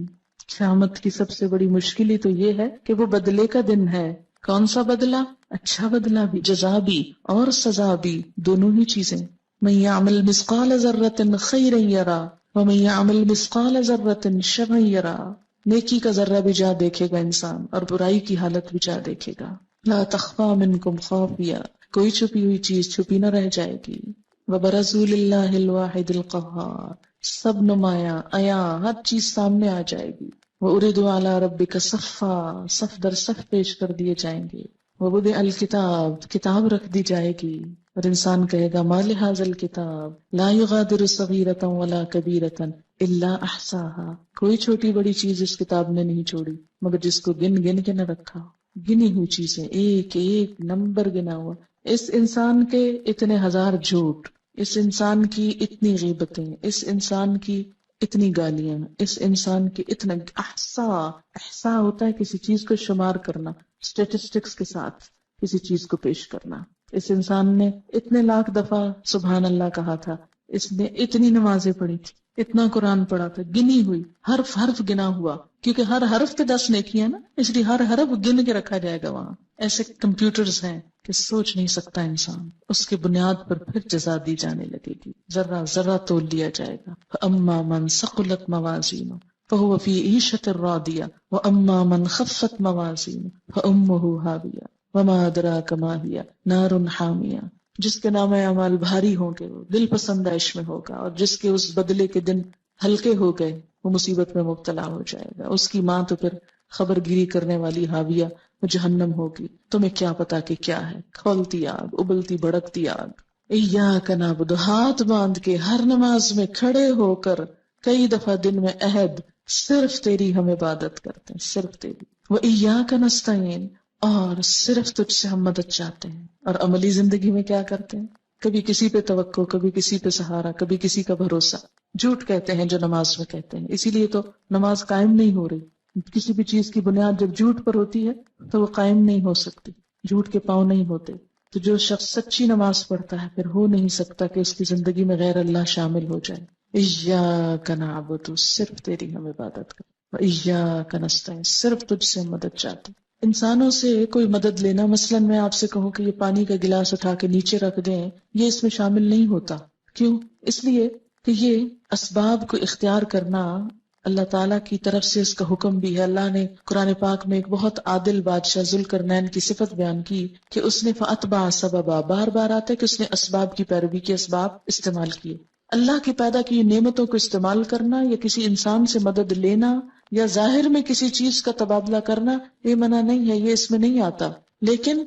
قیامت کی سب سے بڑی مشکل ہی تو یہ ہے کہ وہ بدلے کا دن ہے۔ کون سا بدلہ؟ اچھا بدلہ بھی، جزا بھی اور سزا بھی، دونوں ہی چیزیں۔ من یعمل مثقال ذرۃ خیرا یرا ومن یعمل مثقال ذرۃ شرا یرا، نیکی کا ذرہ بھی جا دیکھے گا انسان، اور برائی کی حالت بھی جا دیکھے گا۔ لا تخفی منکم خافیہ، کوئی چھپی ہوئی چیز چھپی نہ رہ جائے گی۔ وبرزوا للہ الواحد القہار، سب نمایاں عیاں ہر چیز سامنے آ جائے گی۔ وَأُرِدُوا عَلَىٰ رَبِّكَ صَفًّا، صف در صف پیش کر دیے جائیں گے۔ وَوُضِعَ الْكِتَابُ، کتاب رکھ دی جائے گی، اور انسان کہے گا مَا لِهَٰذَا الْكِتَابِ لَا يُغَادِرُ صَغِيرَةً وَلَا كَبِيرَةً إِلَّا أَحْصَاهَا، کوئی چھوٹی بڑی چیز اس کتاب نے نہیں چھوڑی مگر جس کو گن گن کے نہ رکھا۔ گنی ہوئی چیزیں، ایک ایک نمبر گنا ہوا۔ اس انسان کے اتنے ہزار جھوٹ، اس انسان کی اتنی غیبتیں، اس انسان کی اتنی گالیاں، اس انسان کی اتنا احصا ہوتا ہے کسی چیز کو شمار کرنا، اسٹیٹسٹکس کے ساتھ کسی چیز کو پیش کرنا۔ اس انسان نے اتنے لاکھ دفعہ سبحان اللہ کہا تھا، اس نے اتنی نمازیں پڑھی تھی، اتنا قرآن پڑھا تھا، گنی ہوئی، حرف حرف گنا ہوا، کیونکہ ہر حرف پہ 10 نیکی ہے نا، اس لیے ہر حرف گن کے رکھا جائے گا وہاں۔ ایسے کمپیوٹرز ہیں کہ سوچ نہیں سکتا انسان، اس کے بنیاد پر پھر جزا دی جانے لگے گی، ذرہ ذرہ تول لیا جائے گا۔ فَأَمَّا مَنْ ثَقُلَتْ مَوَازِينُهُ فَهُوَ فِي عِيشَةٍ رَاضِيَةٍ وَأَمَّا مَنْ خَفَّتْ مَوَازِينُهُ فَأُمُّهُ هَاوِيَةٌ، وما ادراک ما ہی نار حامیہ، جس کے نام اعمال بھاری ہوں گے وہ دل پسند عیش میں ہوگا، اور جس کے اس بدلے کے دن ہلکے ہو گئے وہ مصیبت میں مبتلا ہو جائے گا. اس کی ماں تو پھر خبر گیری کرنے والی حاویہ وہ جہنم ہوگی. تمہیں کیا پتا کہ کیا ہے، کھولتی آگ، ابلتی بھڑکتی آگ. ایاک نعبد، ہاتھ باندھ کے ہر نماز میں کھڑے ہو کر کئی دفعہ دن میں عہد، صرف تیری ہم عبادت کرتے ہیں، صرف تیری. وایاک نستعین، اور صرف تجھ سے ہم مدد چاہتے ہیں. اور عملی زندگی میں کیا کرتے ہیں؟ کبھی کسی پہ توقع، کبھی کسی پہ سہارا، کبھی کسی کا بھروسہ. جھوٹ کہتے ہیں جو نماز میں کہتے ہیں، اسی لیے تو نماز قائم نہیں ہو رہی. کسی بھی چیز کی بنیاد جب جھوٹ پر ہوتی ہے تو وہ قائم نہیں ہو سکتی، جھوٹ کے پاؤں نہیں ہوتے. تو جو شخص سچی نماز پڑھتا ہے پھر ہو نہیں سکتا کہ اس کی زندگی میں غیر اللہ شامل ہو جائے. ایاک نعبد، صرف تیری ہم عبادت کریں. وایاک نستعین، صرف تجھ سے ہم مدد چاہتے ہیں. انسانوں سے کوئی مدد لینا، مثلا میں آپ سے کہوں کہ یہ پانی کا گلاس اٹھا کے نیچے رکھ دیں، یہ اس میں شامل نہیں ہوتا. کیوں؟ اس لیے کہ یہ اسباب کو اختیار کرنا اللہ تعالیٰ کی طرف سے اس کا حکم بھی ہے. اللہ نے قرآن پاک میں ایک بہت عادل بادشاہ ذوالقرنین کی صفت بیان کی کہ اس نے فَأَتْبَعَ سَبَبًا، بار بار آتا ہے کہ اس نے اسباب کی پیروی کی، اسباب استعمال کیے. اللہ کی پیدا کی نعمتوں کو استعمال کرنا یا کسی انسان سے مدد لینا یا ظاہر میں کسی چیز کا تبادلہ کرنا یہ منع نہیں ہے، یہ اس میں نہیں آتا. لیکن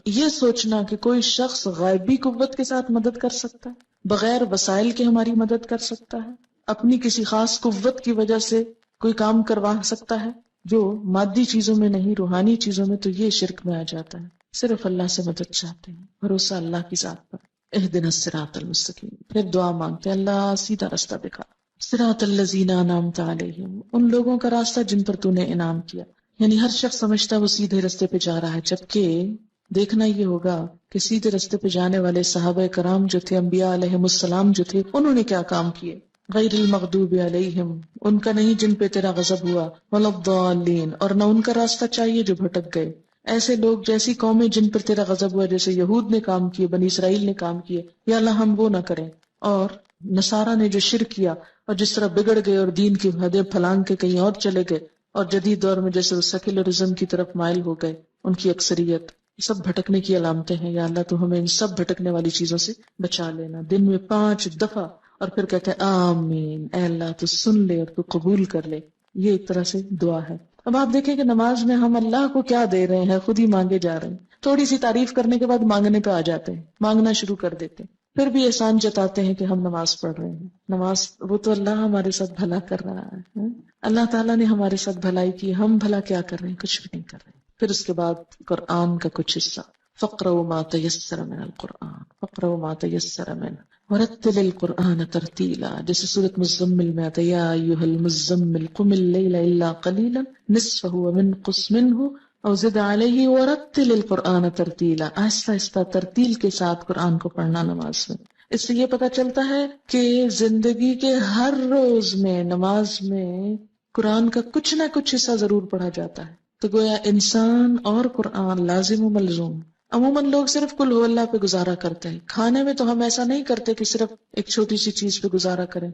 یہ سوچنا کہ کوئی شخص غیبی قوت کے ساتھ مدد کر سکتا ہے، بغیر وسائل کے ہماری مدد کر سکتا ہے، اپنی کسی خاص قوت کی وجہ سے کوئی کام کروا سکتا ہے جو مادی چیزوں میں نہیں، روحانی چیزوں میں، تو یہ شرک میں آ جاتا ہے. صرف اللہ سے مدد چاہتے ہیں، بھروسہ اللہ کی ذات پر. اہدنا الصراط المستقیم، پھر دعا مانگتے ہیں اللہ سیدھا راستہ دکھا. صراط الذین انعمت علیہم، ان لوگوں کا راستہ جن پر تو نے انعام کیا. یعنی ہر شخص سمجھتا وہ سیدھے راستے پہ جا رہا ہے، جبکہ دیکھنا یہ ہوگا کہ سیدھے راستے پہ جانے والے صحابہ کرام جو تھے، انبیاء علیہم السلام جو تھے، انہوں نے کیا کام کیے. غیر المغضوب علیہم، ان کا نہیں جن پہ تیرا غضب ہوا، ولا الضالین، اور نہ ان کا راستہ چاہیے جو بھٹک گئے. ایسے لوگ جیسی قومیں جن پر تیرا غضب ہوا، جیسے یہود نے کام کیے، بنی اسرائیل نے کام کیے، یا اللہ ہم وہ نہ کریں. اور نصارہ نے جو شرک کیا اور جس طرح بگڑ گئے اور دین کی حدیں پھلانگ کے کہیں اور چلے گئے، اور جدید دور میں جیسے وہ سیکولرزم کی طرف مائل ہو گئے ان کی اکثریت، سب بھٹکنے کی علامتیں ہیں. یا اللہ تو ہمیں ان سب بھٹکنے والی چیزوں سے بچا لینا. دن میں 5 دفعہ، اور پھر کہتے ہیں آمین، اے اللہ تو سن لے اور تو قبول کر لے. یہ ایک طرح سے دعا ہے. اب آپ دیکھیں کہ نماز میں ہم اللہ کو کیا دے رہے ہیں، خود ہی مانگے جا رہے ہیں. تھوڑی سی تعریف کرنے کے بعد مانگنے پہ آ جاتے ہیں، مانگنا شروع کر دیتے ہیں. پھر بھی احسان جتاتے ہیں کہ ہم نماز پڑھ رہے ہیں. نماز، وہ تو اللہ ہمارے ساتھ بھلا کر رہا ہے. اللہ تعالیٰ نے ہمارے ساتھ بھلائی کی، ہم بھلا کیا کر رہے ہیں؟ کچھ بھی نہیں کر رہے. پھر اس کے بعد قرآن کا کچھ حصہ، فَاقْرَؤْا مَا تَيَسَّرَ مِنَ الْقُرْآنِ فَاقْرَؤْا مَا تَيَسَّرَ مِنْهُ وَرَتِّلِ الْقُرْآنَ تَرْتِيلًا. جیسے سورۃ مزمل میں آتا ہے یا ایھا المزمل قم اللیل الا قلیلا نصفہ وانقص منہ او زد علیہ ورتل القرآن ترتیلا. آہستہ آہستہ ترتیل کے ساتھ قرآن کو پڑھنا نماز میں. اس سے یہ پتہ چلتا ہے کہ زندگی کے ہر روز میں نماز میں قرآن کا کچھ نہ کچھ حصہ ضرور پڑھا جاتا ہے. تو گویا انسان اور قرآن لازم و ملزوم. عموماً لوگ صرف قل ہو اللہ پہ گزارا کرتے ہیں. کھانے میں تو ہم ایسا نہیں کرتے کہ صرف ایک چھوٹی سی چیز پہ گزارا کریں،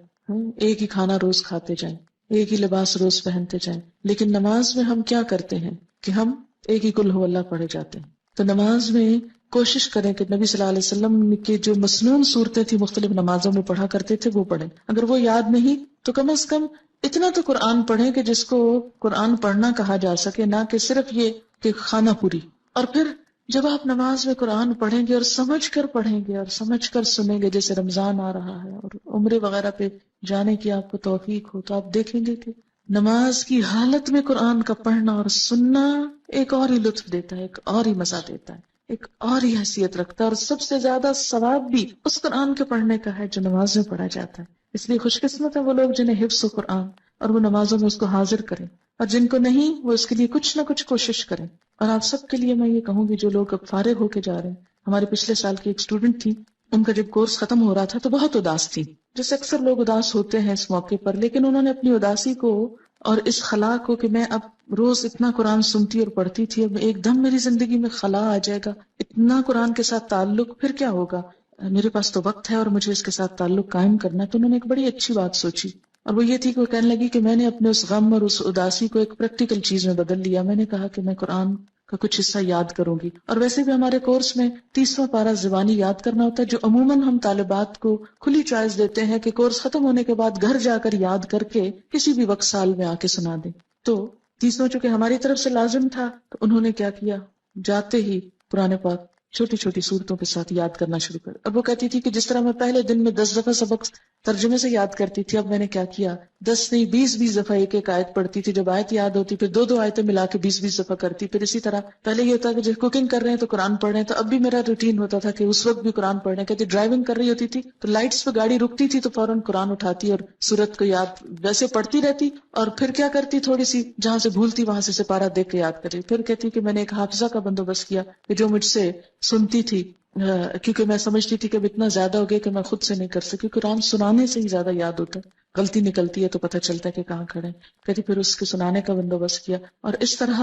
ایک ہی کھانا روز کھاتے جائیں، ایک ہی لباس روز پہنتے جائیں. لیکن نماز میں ہم کیا کرتے ہیں کہ ہم ایک ہی قل ہو اللہ پڑھے جاتے ہیں. تو نماز میں کوشش کریں کہ نبی صلی اللہ علیہ وسلم کی جو مسنون صورتیں تھی مختلف نمازوں میں پڑھا کرتے تھے وہ پڑھیں. اگر وہ یاد نہیں تو کم از کم اتنا تو قرآن پڑھیں کہ جس کو قرآن پڑھنا کہا جا سکے، نہ کہ صرف یہ کہ خانہ پوری. اور پھر جب آپ نماز میں قرآن پڑھیں گے اور سمجھ کر پڑھیں گے اور سمجھ کر سنیں گے، جیسے رمضان آ رہا ہے اور عمرے وغیرہ پہ جانے کی آپ کو توفیق ہو، تو آپ دیکھیں گے کہ نماز کی حالت میں قرآن کا پڑھنا اور سننا ایک اور ہی لطف دیتا ہے، ایک اور ہی مزہ دیتا ہے، ایک اور ہی حیثیت رکھتا ہے. اور سب سے زیادہ ثواب بھی اس قرآن کے پڑھنے کا ہے جو نماز میں پڑھا جاتا ہے. اس لیے خوش قسمت ہے وہ لوگ جنہیں حفظ و قرآن اور وہ نمازوں میں اس کو حاضر کریں، اور جن کو نہیں وہ اس کے لیے کچھ نہ کچھ کوشش کریں. اور آپ سب کے لیے میں یہ کہوں گی جو لوگ اب فارغ ہو کے جا رہے ہیں، ہمارے پچھلے سال کی ایک اسٹوڈنٹ تھی، ان کا جب کورس ختم ہو رہا تھا تو بہت اداس تھی، جیسے اکثر لوگ اداس ہوتے ہیں اس موقع پر. لیکن انہوں نے اپنی اداسی کو اور اس خلا کو کہ میں اب روز اتنا قرآن سنتی اور پڑھتی تھی، اب ایک دم میری زندگی میں خلا آ جائے گا، اتنا قرآن کے ساتھ تعلق، پھر کیا ہوگا؟ میرے پاس تو وقت ہے اور مجھے اس کے ساتھ تعلق قائم کرنا ہے. تو انہوں نے ایک بڑی اچھی بات سوچی، اور وہ یہ تھی کہ وہ کہنے لگی کہ میں نے اپنے اس غم اور اس اداسی کو ایک پریکٹیکل چیز میں بدل لیا. میں نے کہا کہ میں قرآن کا کچھ حصہ یاد کروں گی. اور ویسے بھی ہمارے کورس میں 30واں پارہ زبانی یاد کرنا ہوتا ہے، جو عموماً ہم طالبات کو کھلی چوائس دیتے ہیں کہ کورس ختم ہونے کے بعد گھر جا کر یاد کر کے کسی بھی وقت سال میں آ کے سنا دیں. تو 30واں چونکہ ہماری طرف سے لازم تھا تو انہوں نے کیا کیا، جاتے ہی قرآن پاک چھوٹی چھوٹی صورتوں کے ساتھ یاد کرنا شروع کر. اب وہ کہتی تھی کہ جس طرح میں پہلے دن میں 10 دفعہ سبق ترجمے سے یاد کرتی تھی، اب میں نے کیا کیا، 10 نہیں 20 دفعہ ایک ایک آیت پڑھتی تھی. جب آیت یاد ہوتی پھر 2 آیتیں ملا کے 20 دفعہ کرتی. پھر اسی طرح پہلے یہ ہوتا کہ جب کوکنگ کر رہے ہیں تو قرآن پڑھ رہے ہیں، تو اب بھی میرا روٹین ہوتا تھا کہ اس وقت بھی قرآن پڑھ رہے ہیں. کہتی ڈرائیونگ کر رہی ہوتی تھی تو لائٹس پہ گاڑی رکتی تھی تو فوراً قرآن اٹھاتی اور سورت کو یاد ویسے پڑھتی رہتی، اور پھر کیا کرتی، تھوڑی سی جہاں سے بھولتی وہاں سے سپارہ دیکھ کے یاد کری. پھر کہتی کہ میں نے ایک حافظہ کا بندوبست کیا کہ جو مجھ سے سنتی تھی، کیونکہ میں سمجھتی تھی کہ اب اتنا زیادہ ہو گیا کہ میں خود سے نہیں کر سکی. قرآن سنانے سے ہی زیادہ یاد ہوتا ہے، غلطی نکلتی ہے تو پتہ چلتا ہے کہ کہاں کھڑے. کہتی پھر اس کے سنانے کا بندوبست کیا. اور اس طرح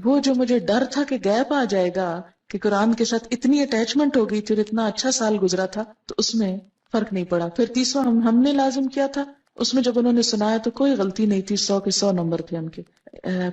وہ جو مجھے ڈر تھا کہ گیپ آ جائے گا، کہ قرآن کے ساتھ اتنی اٹیچمنٹ ہو گئی تھی اور اتنا اچھا سال گزرا تھا، تو اس میں فرق نہیں پڑا. پھر 30واں ہم نے لازم کیا تھا، اس میں جب انہوں نے سنایا تو کوئی غلطی نہیں تھی، 100 کے 100 نمبر تھے ان کے.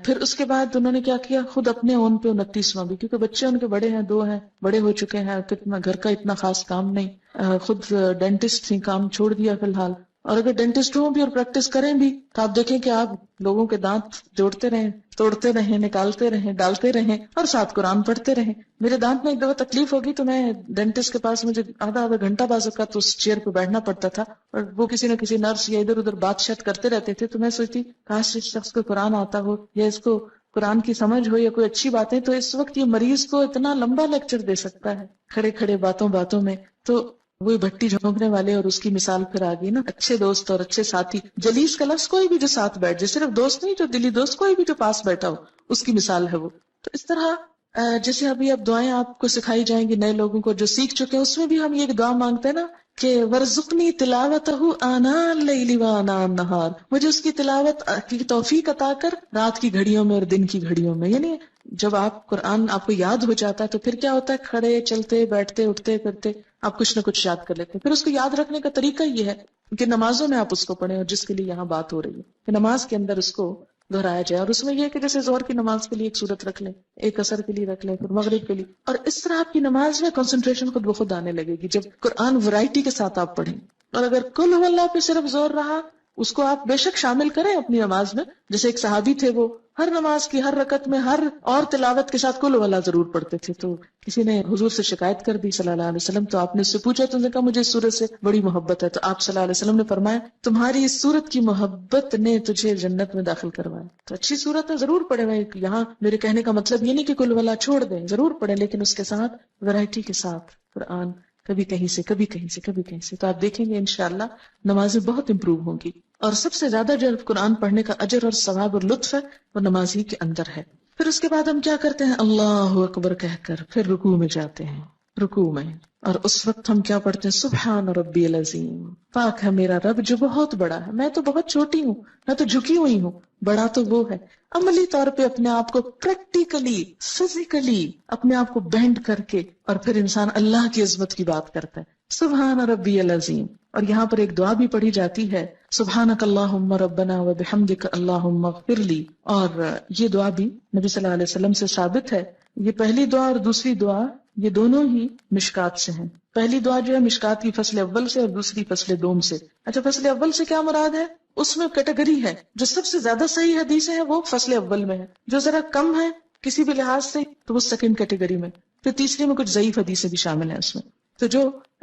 پھر اس کے بعد انہوں نے کیا کیا، خود اپنے اون پہ 29واں بھی، کیونکہ بچے ان کے بڑے ہیں، 2 ہیں، بڑے ہو چکے ہیں، کتنا گھر کا اتنا خاص کام نہیں. خود ڈینٹسٹ تھی، کام چھوڑ دیا فی الحال. اور اگر ڈینٹسٹ ہوں بھی اور پریکٹس کریں بھی تو آپ دیکھیں کہ آپ لوگوں کے دانت جوڑتے رہیں، توڑتے رہیں، نکالتے رہیں، ڈالتے رہیں اور ساتھ قرآن پڑھتے رہیں. میرے دانت میں ایک دفعہ تکلیف ہوگی تو میں ڈینٹسٹ کے پاس مجھے آدھا گھنٹہ بعض اوقات اس چیئر پہ بیٹھنا پڑتا تھا، اور وہ کسی نہ کسی نرس یا ادھر ادھر بات شات کرتے رہتے تھے. تو میں سوچتی کاش اس شخص کو قرآن آتا ہو یا اس کو قرآن کی سمجھ ہو یا کوئی اچھی باتیں، تو اس وقت یہ مریض کو اتنا لمبا لیکچر دے سکتا ہے کھڑے کھڑے باتوں میں. تو وہی بھٹی جھونکنے والے اور اس کی مثال پھر آ گئی نا، اچھے دوست اور اچھے ساتھی. جلیس کا لفظ کوئی بھی جو ساتھ بیٹھ جائے، صرف دوست نہیں، جو دلی دوست، کوئی بھی جو پاس بیٹھا ہو، اس کی مثال ہے وہ. تو اس طرح جیسے ابھی اب دعائیں آپ کو سکھائی جائیں گی نئے لوگوں کو جو سیکھ چکے ہیں، اس میں بھی ہم یہ دعا مانگتے ہیں نا کہ ورزقنی تلاوتہ آناء اللیل وآناء النہار، مجھے اس کی تلاوت کی توفیق عطا کر رات کی گھڑیوں میں اور دن کی گھڑیوں میں. یعنی جب آپ قرآن آپ کو یاد ہو جاتا ہے تو پھر کیا ہوتا ہے، کھڑے چلتے بیٹھتے اٹھتے کرتے آپ کچھ نہ کچھ یاد کر لیتے ہیں. پھر اس کو یاد رکھنے کا طریقہ یہ ہے کہ نمازوں میں آپ اس کو پڑھیں، اور جس کے لیے یہاں بات ہو رہی ہے کہ نماز کے اندر اس کو دہرایا جائے. اور اس میں یہ کہ جیسے ظہر کی نماز کے لیے ایک سورت رکھ لیں، ایک عصر کے لیے رکھ لیں، پھر مغرب کے لیے، اور اس طرح آپ کی نماز میں کنسنٹریشن خود بخود آنے لگے گی جب قرآن ورائٹی کے ساتھ آپ پڑھیں. اور اگر کل ہو اللہ پہ صرف زور رہا، اس کو آپ بے شک شامل کریں اپنی نماز میں. جیسے ایک صحابی تھے، وہ ہر نماز کی ہر رکعت میں ہر اور تلاوت کے ساتھ کل ہو ضرور پڑھتے تھے. تو کسی نے حضور سے شکایت کر دی صلی اللہ علیہ وسلم، تو آپ نے اس سے پوچھا، تو انہوں نے کہا مجھے اس سورت سے بڑی محبت ہے. تو آپ صلی اللہ علیہ وسلم نے فرمایا تمہاری اس سورت کی محبت نے تجھے جنت میں داخل کروایا. تو اچھی سورت ہے، ضرور پڑھے. میں یہاں میرے کہنے کا مطلب یہ نہیں کہ کل والا چھوڑ دیں، ضرور پڑھیں، لیکن اس کے ساتھ ورائٹی کے ساتھ قرآن، کبھی کہیں سے کبھی کہیں سے کبھی کہیں سے. تو آپ دیکھیں گے انشاءاللہ نمازیں بہت امپروو ہوں گی. اور سب سے زیادہ جو قرآن پڑھنے کا اجر اور ثواب اور لطف ہے وہ نماز ہی کے اندر ہے. پھر اس کے بعد ہم کیا کرتے ہیں، اللہ اکبر کہہ کر پھر رکوع میں جاتے ہیں. رکوع میں اور اس وقت ہم کیا پڑھتے ہیں، سبحان ربی العظیم، پاک ہے میرا رب جو بہت بڑا ہے، میں تو بہت چھوٹی ہوں، میں تو جھکی ہوئی ہوں، بڑا تو وہ ہے. عملی طور پہ اپنے آپ کو پریکٹیکلی فزیکلی اپنے آپ کو بینڈ کر کے، اور پھر انسان اللہ کی عظمت کی بات کرتا ہے، سبحان ربی العظیم. اور یہاں پر ایک دعا بھی پڑھی جاتی ہے، سبحانک اللہم ربنا وبحمدک اللہم اغفر لی. اور یہ دعا بھی نبی صلی اللہ علیہ وسلم سے ثابت ہے. یہ پہلی دعا اور دوسری دعا یہ دونوں ہی مشکات سے ہیں. پہلی دعا جو ہے مشکات کی فصل اول سے، اور دوسری فصل دوم سے. اچھا، فصل اول سے کیا مراد ہے، اس میں کیٹیگری ہے، جو سب سے زیادہ صحیح حدیثیں ہیں وہ فصل اول میں ہے، جو ذرا کم ہے کسی بھی لحاظ سے تو وہ سیکنڈ کیٹیگری میں، پھر تیسری میں کچھ ضعیف حدیثیں بھی شامل ہیں اس میں. تو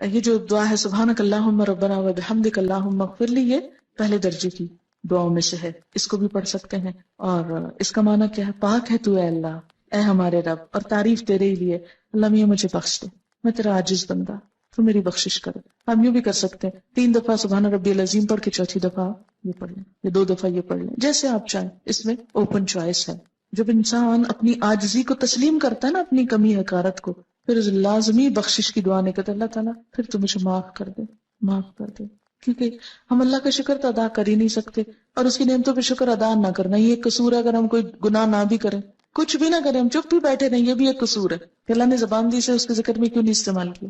یہ جو دعا ہے سبحانک اللہم ربنا وبحمدک اللہم اغفر لی، یہ پہلے درجے کی دعاؤں میں سے ہے، اس کو بھی پڑھ سکتے ہیں. اور اس کا معنی کیا ہے، پاک ہے تو اے اللہ، اے ہمارے رب، اور تعریف تیرے ہی لیے، اللہ میاں مجھے بخش دے، میں تیرا عاجز بندہ، تو میری بخشش کر. ہم یوں بھی کر سکتے ہیں، 3 دفعہ سبحان ربی العظیم پڑھ کے چوتھی دفعہ یہ پڑھ لیں، یا 2 دفعہ یہ پڑھ لیں، جیسے آپ چاہیں. اس میں اوپن چوائس ہے. جب انسان اپنی عاجزی کو تسلیم کرتا ہے نا، اپنی کمی حقارت کو، پھر لازمی بخشش کی دعا نہیں کرتے، اللہ تعالیٰ پھر تو مجھے معاف کر دے، معاف کر دے. کیونکہ ہم اللہ کا شکر تو ادا کر ہی نہیں سکتے، اور اس کی نعمتوں پہ شکر ادا نہ کرنا یہ ایک قصور ہے. اگر ہم کوئی گناہ نہ بھی کریں، کچھ بھی نہ کریں، ہم چپ بھی بیٹھے رہیں، یہ بھی ایک قصور ہے کہ اللہ نے زبان دی سے اس کے ذکر میں کیوں نہیں استعمال کیا.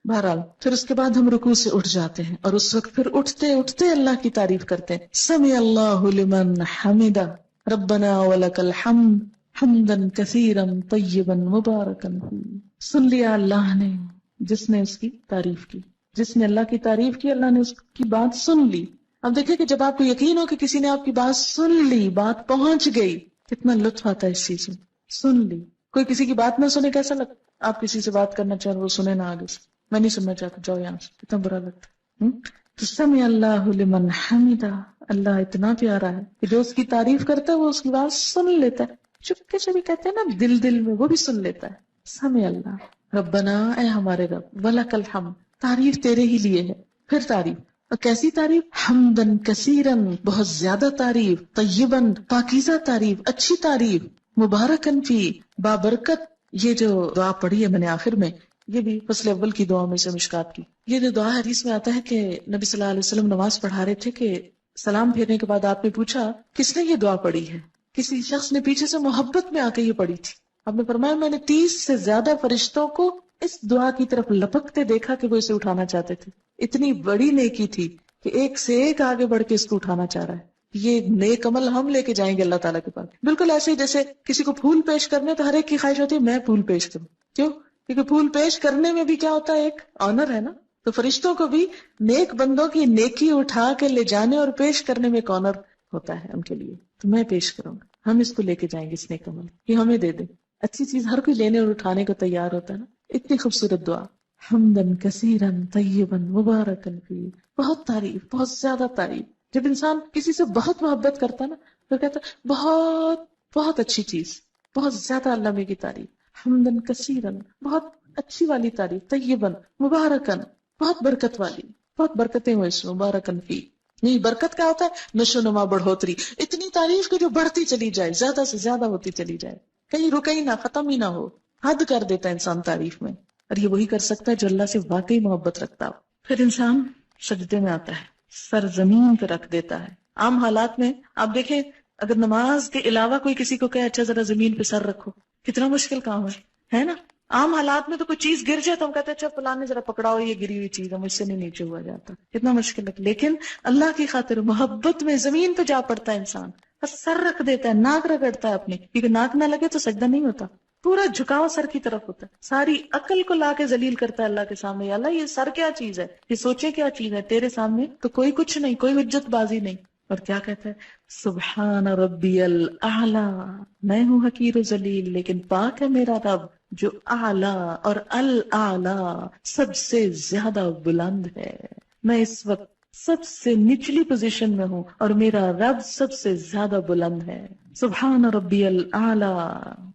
بہرحال پھر اس کے بعد ہم رکوع سے اٹھ جاتے ہیں، اور اس وقت پھر اٹھتے اٹھتے اللہ کی تعریف کرتے ہیں، سمع اللہ لمن حمدہ ربنا ولک الحمد حمدن کثیرن طیبا مبارکن فی. سن لیا اللہ نے جس نے اس کی تعریف کی. جس نے اللہ کی تعریف کی اللہ نے اس کی بات سن لی. اب دیکھیں کہ جب آپ کو یقین ہو کہ کسی نے آپ کی بات سن لی, بات پہنچ گئی, کتنا لطف آتا ہے اس چیز میں. سن لی. کوئی کسی کی بات نہ سنے کیسا لگتا؟ آپ کسی سے بات کرنا چاہیں وہ سنے نہ آگے سے, میں نہیں سننا چاہتا, جاؤ یہاں سے, کتنا برا لگتا ہے. تو سمع اللہ لمن حمدہ, اللہ اتنا پیارا ہے کہ جو اس کی تعریف کرتا ہے وہ اس کی بات سن لیتا ہے. چپکے سے بھی کہتے ہیں نا, دل میں, وہ بھی سن لیتا ہے. سمع اللہ ربنا, اے ہمارے رب, ولک الحمد, تعریف تیرے ہی لیے ہے. پھر تعریف, اور کیسی تعریف؟ حمدن کثیرن, بہت زیادہ تعریف, طیبن, پاکیزہ تعریف, اچھی تعریف, مبارکن فی, بابرکت. یہ جو دعا پڑھی ہے میں نے آخر میں, یہ بھی فصل اول کی دعا میں سے مشکات کی. یہ جو دعا حدیث میں آتا ہے کہ نبی صلی اللہ علیہ وسلم نماز پڑھا رہے تھے کہ سلام پھیرنے کے بعد آپ نے پوچھا کس نے یہ دعا پڑھی ہے. کسی شخص نے پیچھے سے محبت میں آ کے یہ پڑھی تھی. آپ نے فرمایا میں نے 30 سے زیادہ فرشتوں کو اس دعا کی طرف لپکتے دیکھا کہ وہ اسے اٹھانا چاہتے تھے. اتنی بڑی نیکی تھی کہ ایک سے ایک آگے بڑھ کے اس کو اٹھانا چاہ رہا ہے. یہ نیک عمل ہم لے کے جائیں گے اللہ تعالیٰ کے پاس. بالکل ایسے ہی جیسے کسی کو پھول پیش کرنے تو ہر ایک کی خواہش ہوتی ہے میں پھول پیش کروں. کیوں؟ کیونکہ پھول پیش کرنے میں بھی کیا ہوتا ہے, ایک آنر ہے نا. تو فرشتوں کو بھی نیک بندوں کی نیکی اٹھا کے لے جانے اور پیش کرنے میں ایک آنر ہوتا ہے ان کے لیے. تو میں پیش کروں گا, ہم اس کو لے کے جائیں گے, اس نیک عمل یہ ہمیں دے دیں. اچھی چیز ہر کوئی لینے اور اٹھانے کو تیار ہوتا ہے نا. اتنی خوبصورت دعا, حمدن کثیرن طیبن مبارکن فی, بہت تعریف, بہت زیادہ تعریف. جب انسان کسی سے بہت محبت کرتا ہے نا تو کہتا ہے بہت بہت اچھی چیز, بہت زیادہ اللہ کی تعریف. حمدن کثیرن, بہت اچھی والی تعریف, طیبن مبارکن, بہت برکت والی, بہت برکتیں ہوئے اس مبارکن فی. نہیں, برکت کیا ہوتا ہے؟ نشو نما, بڑھوتری, اتنی تعریف کہ جو بڑھتی چلی جائے, زیادہ سے زیادہ ہوتی چلی جائے, کہیں رکے ہی نہ, ختم ہی نہ ہو. حد کر دیتا ہے انسان تعریف میں, اور یہ وہی کر سکتا ہے جو اللہ سے واقعی محبت رکھتا ہو. پھر انسان سجدے میں آتا ہے, سر زمین پہ رکھ دیتا ہے. عام حالات میں آپ دیکھیں اگر نماز کے علاوہ کوئی کسی کو کہے اچھا ذرا زمین پہ سر رکھو, کتنا مشکل کام ہے نا. عام حالات میں تو کوئی چیز گر جائے تو ہم کہتے ہیں اچھا فلاں نے ذرا پکڑاؤ یہ گری ہوئی چیز ہے, مجھ سے نہیں نیچے ہوا جاتا, کتنا مشکل ہے. لیکن اللہ کی خاطر محبت میں زمین پہ جا پڑتا ہے انسان, بس سر رکھ دیتا ہے, ناک رگڑتا ہے اپنی, کیونکہ ناک نہ لگے تو سجدہ نہیں ہوتا. پورا جھکاؤ سر کی طرف ہوتا ہے, ساری عقل کو لا کے ذلیل کرتا ہے اللہ کے سامنے. یا اللہ یہ سر کیا چیز ہے, یہ سوچے کیا چیز ہے, تیرے سامنے تو کوئی کچھ نہیں, کوئی حجت بازی نہیں. اور کیا کہتا ہے, سبحان ربی الاعلی, میں ہوں حقیر و ذلیل لیکن پاک ہے میرا رب جو اعلی اور الاعلی سب سے زیادہ بلند ہے. میں اس وقت سب سے نچلی پوزیشن میں ہوں اور میرا رب سب سے زیادہ بلند ہے. سبحان ربی الاعلی.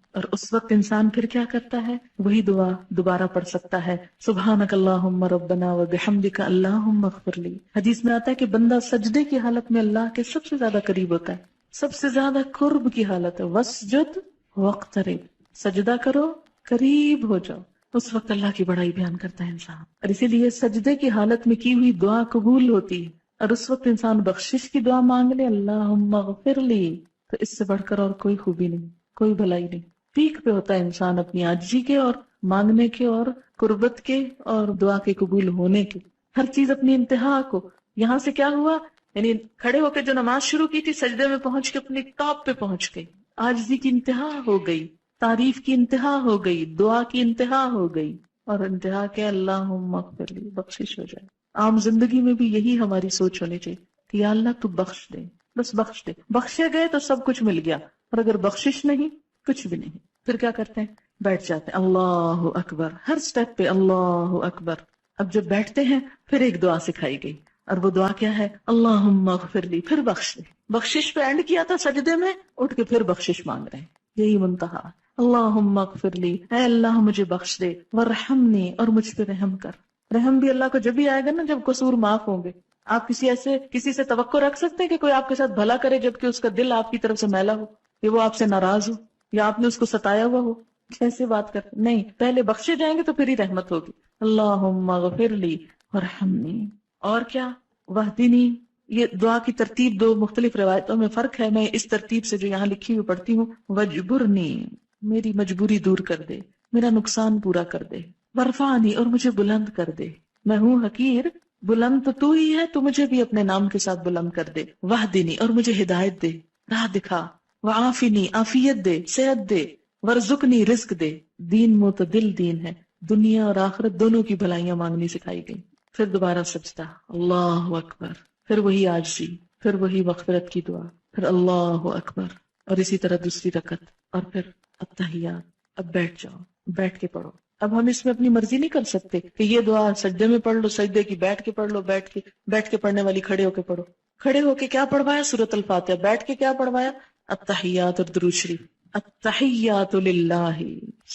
اور اس وقت انسان پھر کیا کرتا ہے, وہی دعا دوبارہ پڑھ سکتا ہے, سبحانک اللہم ربنا وبحمدک اللہم اغفر لی. حدیث میں آتا ہے کہ بندہ سجدے کی حالت میں اللہ کے سب سے زیادہ قریب ہوتا ہے, سب سے زیادہ قرب کی حالت ہے. وسجد واقترب, سجدہ کرو قریب ہو جاؤ. اس وقت اللہ کی بڑائی بیان کرتا ہے انسان, اور اسی لیے سجدے کی حالت میں کی ہوئی دعا قبول ہوتی ہے. اور اس وقت انسان بخشش کی دعا مانگ لے, اللہم اغفر لی, تو اس سے بڑھ کر اور کوئی خوبی نہیں, کوئی بھلائی نہیں. پیک پہ ہوتا ہے انسان اپنی عاجزی کے اور مانگنے کے اور قربت کے اور دعا کے قبول ہونے کے, ہر چیز اپنی انتہا کو. یہاں سے کیا ہوا, یعنی کھڑے ہو کے جو نماز شروع کی تھی سجدے میں پہنچ کے اپنی ٹاپ پہ پہنچ گئی, عاجزی کی انتہا ہو گئی, تعریف کی انتہا ہو گئی, دعا کی انتہا ہو گئی, اور انتہا کے اللہم اغفر لی, بخشش ہو جائے. عام زندگی میں بھی یہی ہماری سوچ ہونی چاہیے کہ یا اللہ تو بخش دے, بس بخش دے. بخشے گئے تو سب کچھ مل گیا, اور اگر بخشش نہیں کچھ بھی نہیں. پھر کیا کرتے ہیں, بیٹھ جاتے ہیں, اللہ اکبر, ہر سٹیپ پہ اللہ اکبر. اب جب بیٹھتے ہیں پھر ایک دعا سکھائی گئی, اور وہ دعا کیا ہے, اللہم اغفر لی, پھر بخش دے. بخشش پہ اینڈ کیا تھا سجدے میں, اٹھ کے پھر بخشش مانگ رہے ہیں, یہی منتہا. اللہم اغفر لی, اے اللہ مجھے بخش دے, ورحمنی, اور مجھ پہ رحم کر. رحم بھی اللہ کو جب بھی آئے گا نا جب قصور معاف ہوں گے. آپ کسی سے توقع رکھ سکتے ہیں کہ کوئی آپ کے ساتھ بھلا کرے جبکہ اس کا دل آپ کی طرف سے میلا ہو, کہ وہ آپ سے ناراض ہو, یا آپ نے اس کو ستایا ہوا ہو؟ کیسے بات کرتے نہیں, پہلے بخشے جائیں گے تو پھر ہی رحمت ہوگی. اللہم اغفر لی ورحمنی. اور کیا, وہدنی. یہ دعا کی ترتیب دو مختلف روایتوں میں فرق ہے, میں اس ترتیب سے جو یہاں لکھی ہوئی پڑھتی ہوں. وجبرنی, میری مجبوری دور کر دے, میرا نقصان پورا کر دے. ورفعنی, اور مجھے بلند کر دے. میں ہوں حقیر, بلند تو ہی ہے, تو مجھے بھی اپنے نام کے ساتھ بلند کر دے. وہدنی, اور مجھے ہدایت دے, راہ دکھا. وعافنی عافیت دے، صحت دے، ورزقنی رزق دے. دین معتدل دین ہے، دنیا اور آخرت دونوں کی بھلائیاں مانگنی سکھائی گئی. پھر دوبارہ سجدہ، اللہ اکبر، پھر وہی عاجزی، پھر وہی مغفرت کی دعا، پھر اللہ اکبر، اور اسی طرح دوسری رکعت، اور پھر التحیات. اب بیٹھ جاؤ، بیٹھ کے پڑھو. اب ہم اس میں اپنی مرضی نہیں کر سکتے کہ یہ دعا سجدے میں پڑھ لو، سجدے کی بیٹھ کے پڑھ لو، بیٹھ کے پڑھنے والی کھڑے ہو کے پڑھو. کھڑے ہو کے کیا پڑھوایا؟ سورۃ الفاتحہ. بیٹھ کے کیا پڑھوایا؟ التحیات اور درود شریف. التحیات للہ،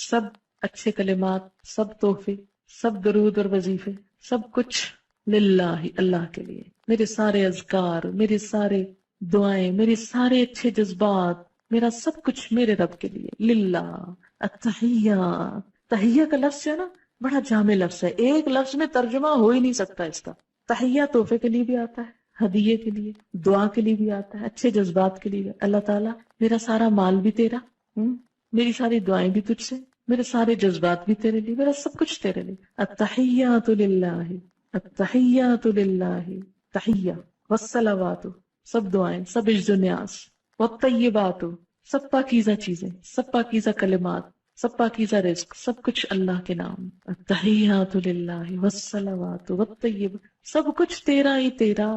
سب اچھے کلمات، سب تحفے، سب درود اور وظیفے، سب کچھ للہ، اللہ کے لیے. میرے سارے اذکار، میرے سارے دعائیں، میرے سارے اچھے جذبات، میرا سب کچھ میرے رب کے لیے، للہ. التحیات، تحیہ کا لفظ ہے نا، بڑا جامع لفظ ہے، ایک لفظ میں ترجمہ ہو ہی نہیں سکتا اس کا. تحیہ تحفے کے لیے بھی آتا ہے، ہدیے کے لیے، دعا کے لیے بھی آتا ہے، اچھے جذبات کے لیے بھی. اللہ تعالیٰ میرا سارا مال بھی تیرا، میری ساری دعائیں بھی تجھ سے، میرے سارے جذبات بھی تیرے لیے، میرا سب کچھ تیرے لیے. التحیات للہ، التحیات للہ، تحیہ والصلوات، سب دعائیں، سب عجز و نیاز، والطیبات، سب پاکیزہ چیزیں، سب پاکیزہ کلمات، سب پاکیزہ رزق، سب کچھ اللہ کے نام. التحیات للہ والصلوات والطیبات، سب کچھ تیرا ہی تیرا،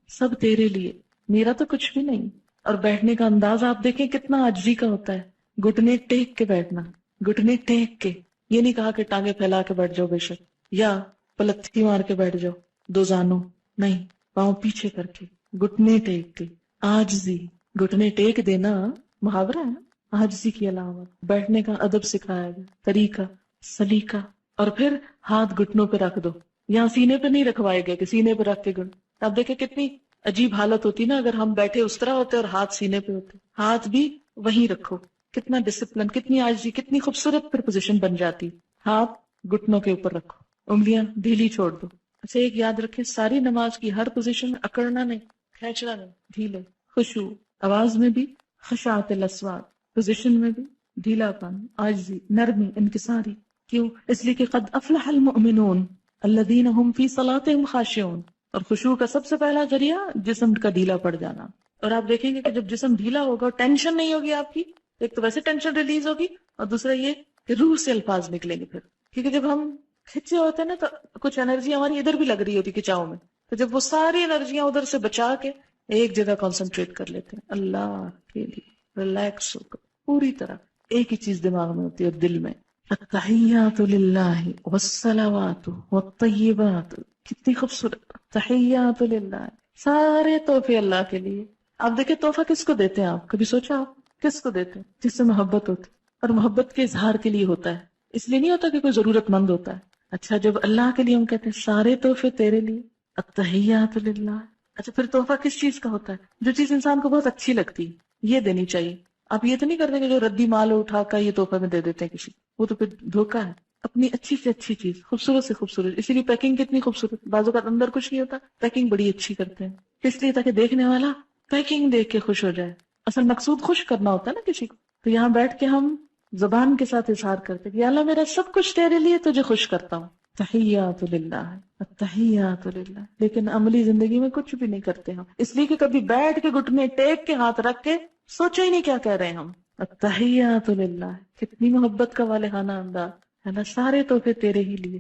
سب تیرے لیے، میرا تو کچھ بھی نہیں. اور بیٹھنے کا انداز آپ دیکھیں کتنا عاجزی کا ہوتا ہے. گھٹنے ٹیک کے بیٹھنا، گھٹنے ٹیک کے، یہ نہیں کہا کہ ٹانگیں پھیلا کے بیٹھ جاؤ بے شک، یا پلتھی مار کے بیٹھ جاؤ دو زانوں، نہیں، پاؤں پیچھے کر کے، گھٹنے ٹیک کے، عاجزی. گھٹنے ٹیک دینا محاورہ ہے نا، عاجزی کی علامت. بیٹھنے کا ادب سکھایا گیا، طریقہ، سلیقہ. اور پھر ہاتھ گھٹنوں پہ رکھ دو، یہاں سینے پہ نہیں رکھوائے گئے کہ سینے پہ رکھ کے گھٹ. اب دیکھیں کتنی عجیب حالت ہوتی نا اگر ہم بیٹھے اس طرح ہوتے اور ہاتھ سینے پہ ہوتے. ہاتھ بھی وہیں رکھو، کتنا ڈسپلن، کتنی عاجزی، کتنی خوبصورت پھر پوزیشن بن جاتی. ہاتھ گھٹنوں کے اوپر رکھو، انگلیاں ڈھیلی چھوڑ دو. اچھا ایک یاد رکھیں، ساری نماز کی ہر پوزیشن میں اکڑنا نہیں، کھینچنا نہیں، ڈھیلے. خشوع، آواز میں بھی خشاعت الاصوات، پوزیشن میں بھی ڈھیلا پن، عاجزی، نرمی، انکساری. کیوں؟ اس لیے کہ قد افلح المؤمنون الذین هم فی صلاتهم خاشعون. اور خشوع کا سب سے پہلا ذریعہ جسم کا ڈھیلا پڑ جانا. اور آپ دیکھیں گے کہ جب جسم ڈھیلا ہوگا اور ٹینشن نہیں ہوگی آپ کی، ایک تو ویسے ٹینشن ریلیز ہوگی، اور دوسرا یہ کہ روح سے الفاظ نکلیں گے پھر. کیونکہ جب ہم کھچے ہوتے ہیں نا تو کچھ انرجی ہماری ادھر بھی لگ رہی ہوتی کھچاؤ میں، تو جب وہ ساری انرجیاں ادھر سے بچا کے ایک جگہ کانسنٹریٹ کر لیتے ہیں اللہ کے لیے، ریلیکس ہو کر پوری طرح ایک ہی چیز دماغ میں ہوتی ہے اور دل میں. التحیات للہ والصلوات والطیبات، کتنی خوبصورت. تحیات للہ، سارے تحفے اللہ کے لیے. آپ دیکھیں تحفہ کس کو دیتے ہیں؟ آپ کبھی سوچا آپ کس کو دیتے ہیں؟ جس سے محبت ہوتی، اور محبت کے اظہار کے لیے ہوتا ہے، اس لیے نہیں ہوتا کہ کوئی ضرورت مند ہوتا ہے. اچھا جب اللہ کے لیے ہم کہتے ہیں سارے تحفے تیرے لیے، التحیات للہ. اچھا پھر تحفہ کس چیز کا ہوتا ہے؟ جو چیز انسان کو بہت اچھی لگتی یہ دینی چاہیے. آپ یہ تو نہیں کرتے کہ جو ردی مال اٹھا کر یہ تحفہ میں دے دیتے ہیں کسی، وہ تو پھر دھوکہ ہے. اپنی اچھی سے اچھی چیز، خوبصورت سے خوبصورت. اسی لیے پیکنگ کتنی خوبصورت، بعض اوقات اندر کچھ نہیں ہوتا، پیکنگ بڑی اچھی کرتے ہیں. اس لیے تاکہ دیکھنے والا پیکنگ دیکھ کے خوش ہو جائے. اصل مقصود خوش کرنا ہوتا ہے نا کسی کو. تو یہاں بیٹھ کے ہم زبان کے ساتھ اظہار کرتے کہ یا اللہ میرا سب کچھ تیرے لیے، تجھے خوش کرتا ہوں. تحیات للہ، التحیات للہ. لیکن عملی زندگی میں کچھ بھی نہیں کرتے ہم، اس لیے کہ کبھی بیٹھ کے گھٹنے ٹیک کے ہاتھ رکھ کے سوچا ہی نہیں کیا کہہ رہے ہیں ہم. التحیات للہ، کتنی محبت کا والہانہ انداز ہے نا. سارے تحفے تیرے ہی لیے.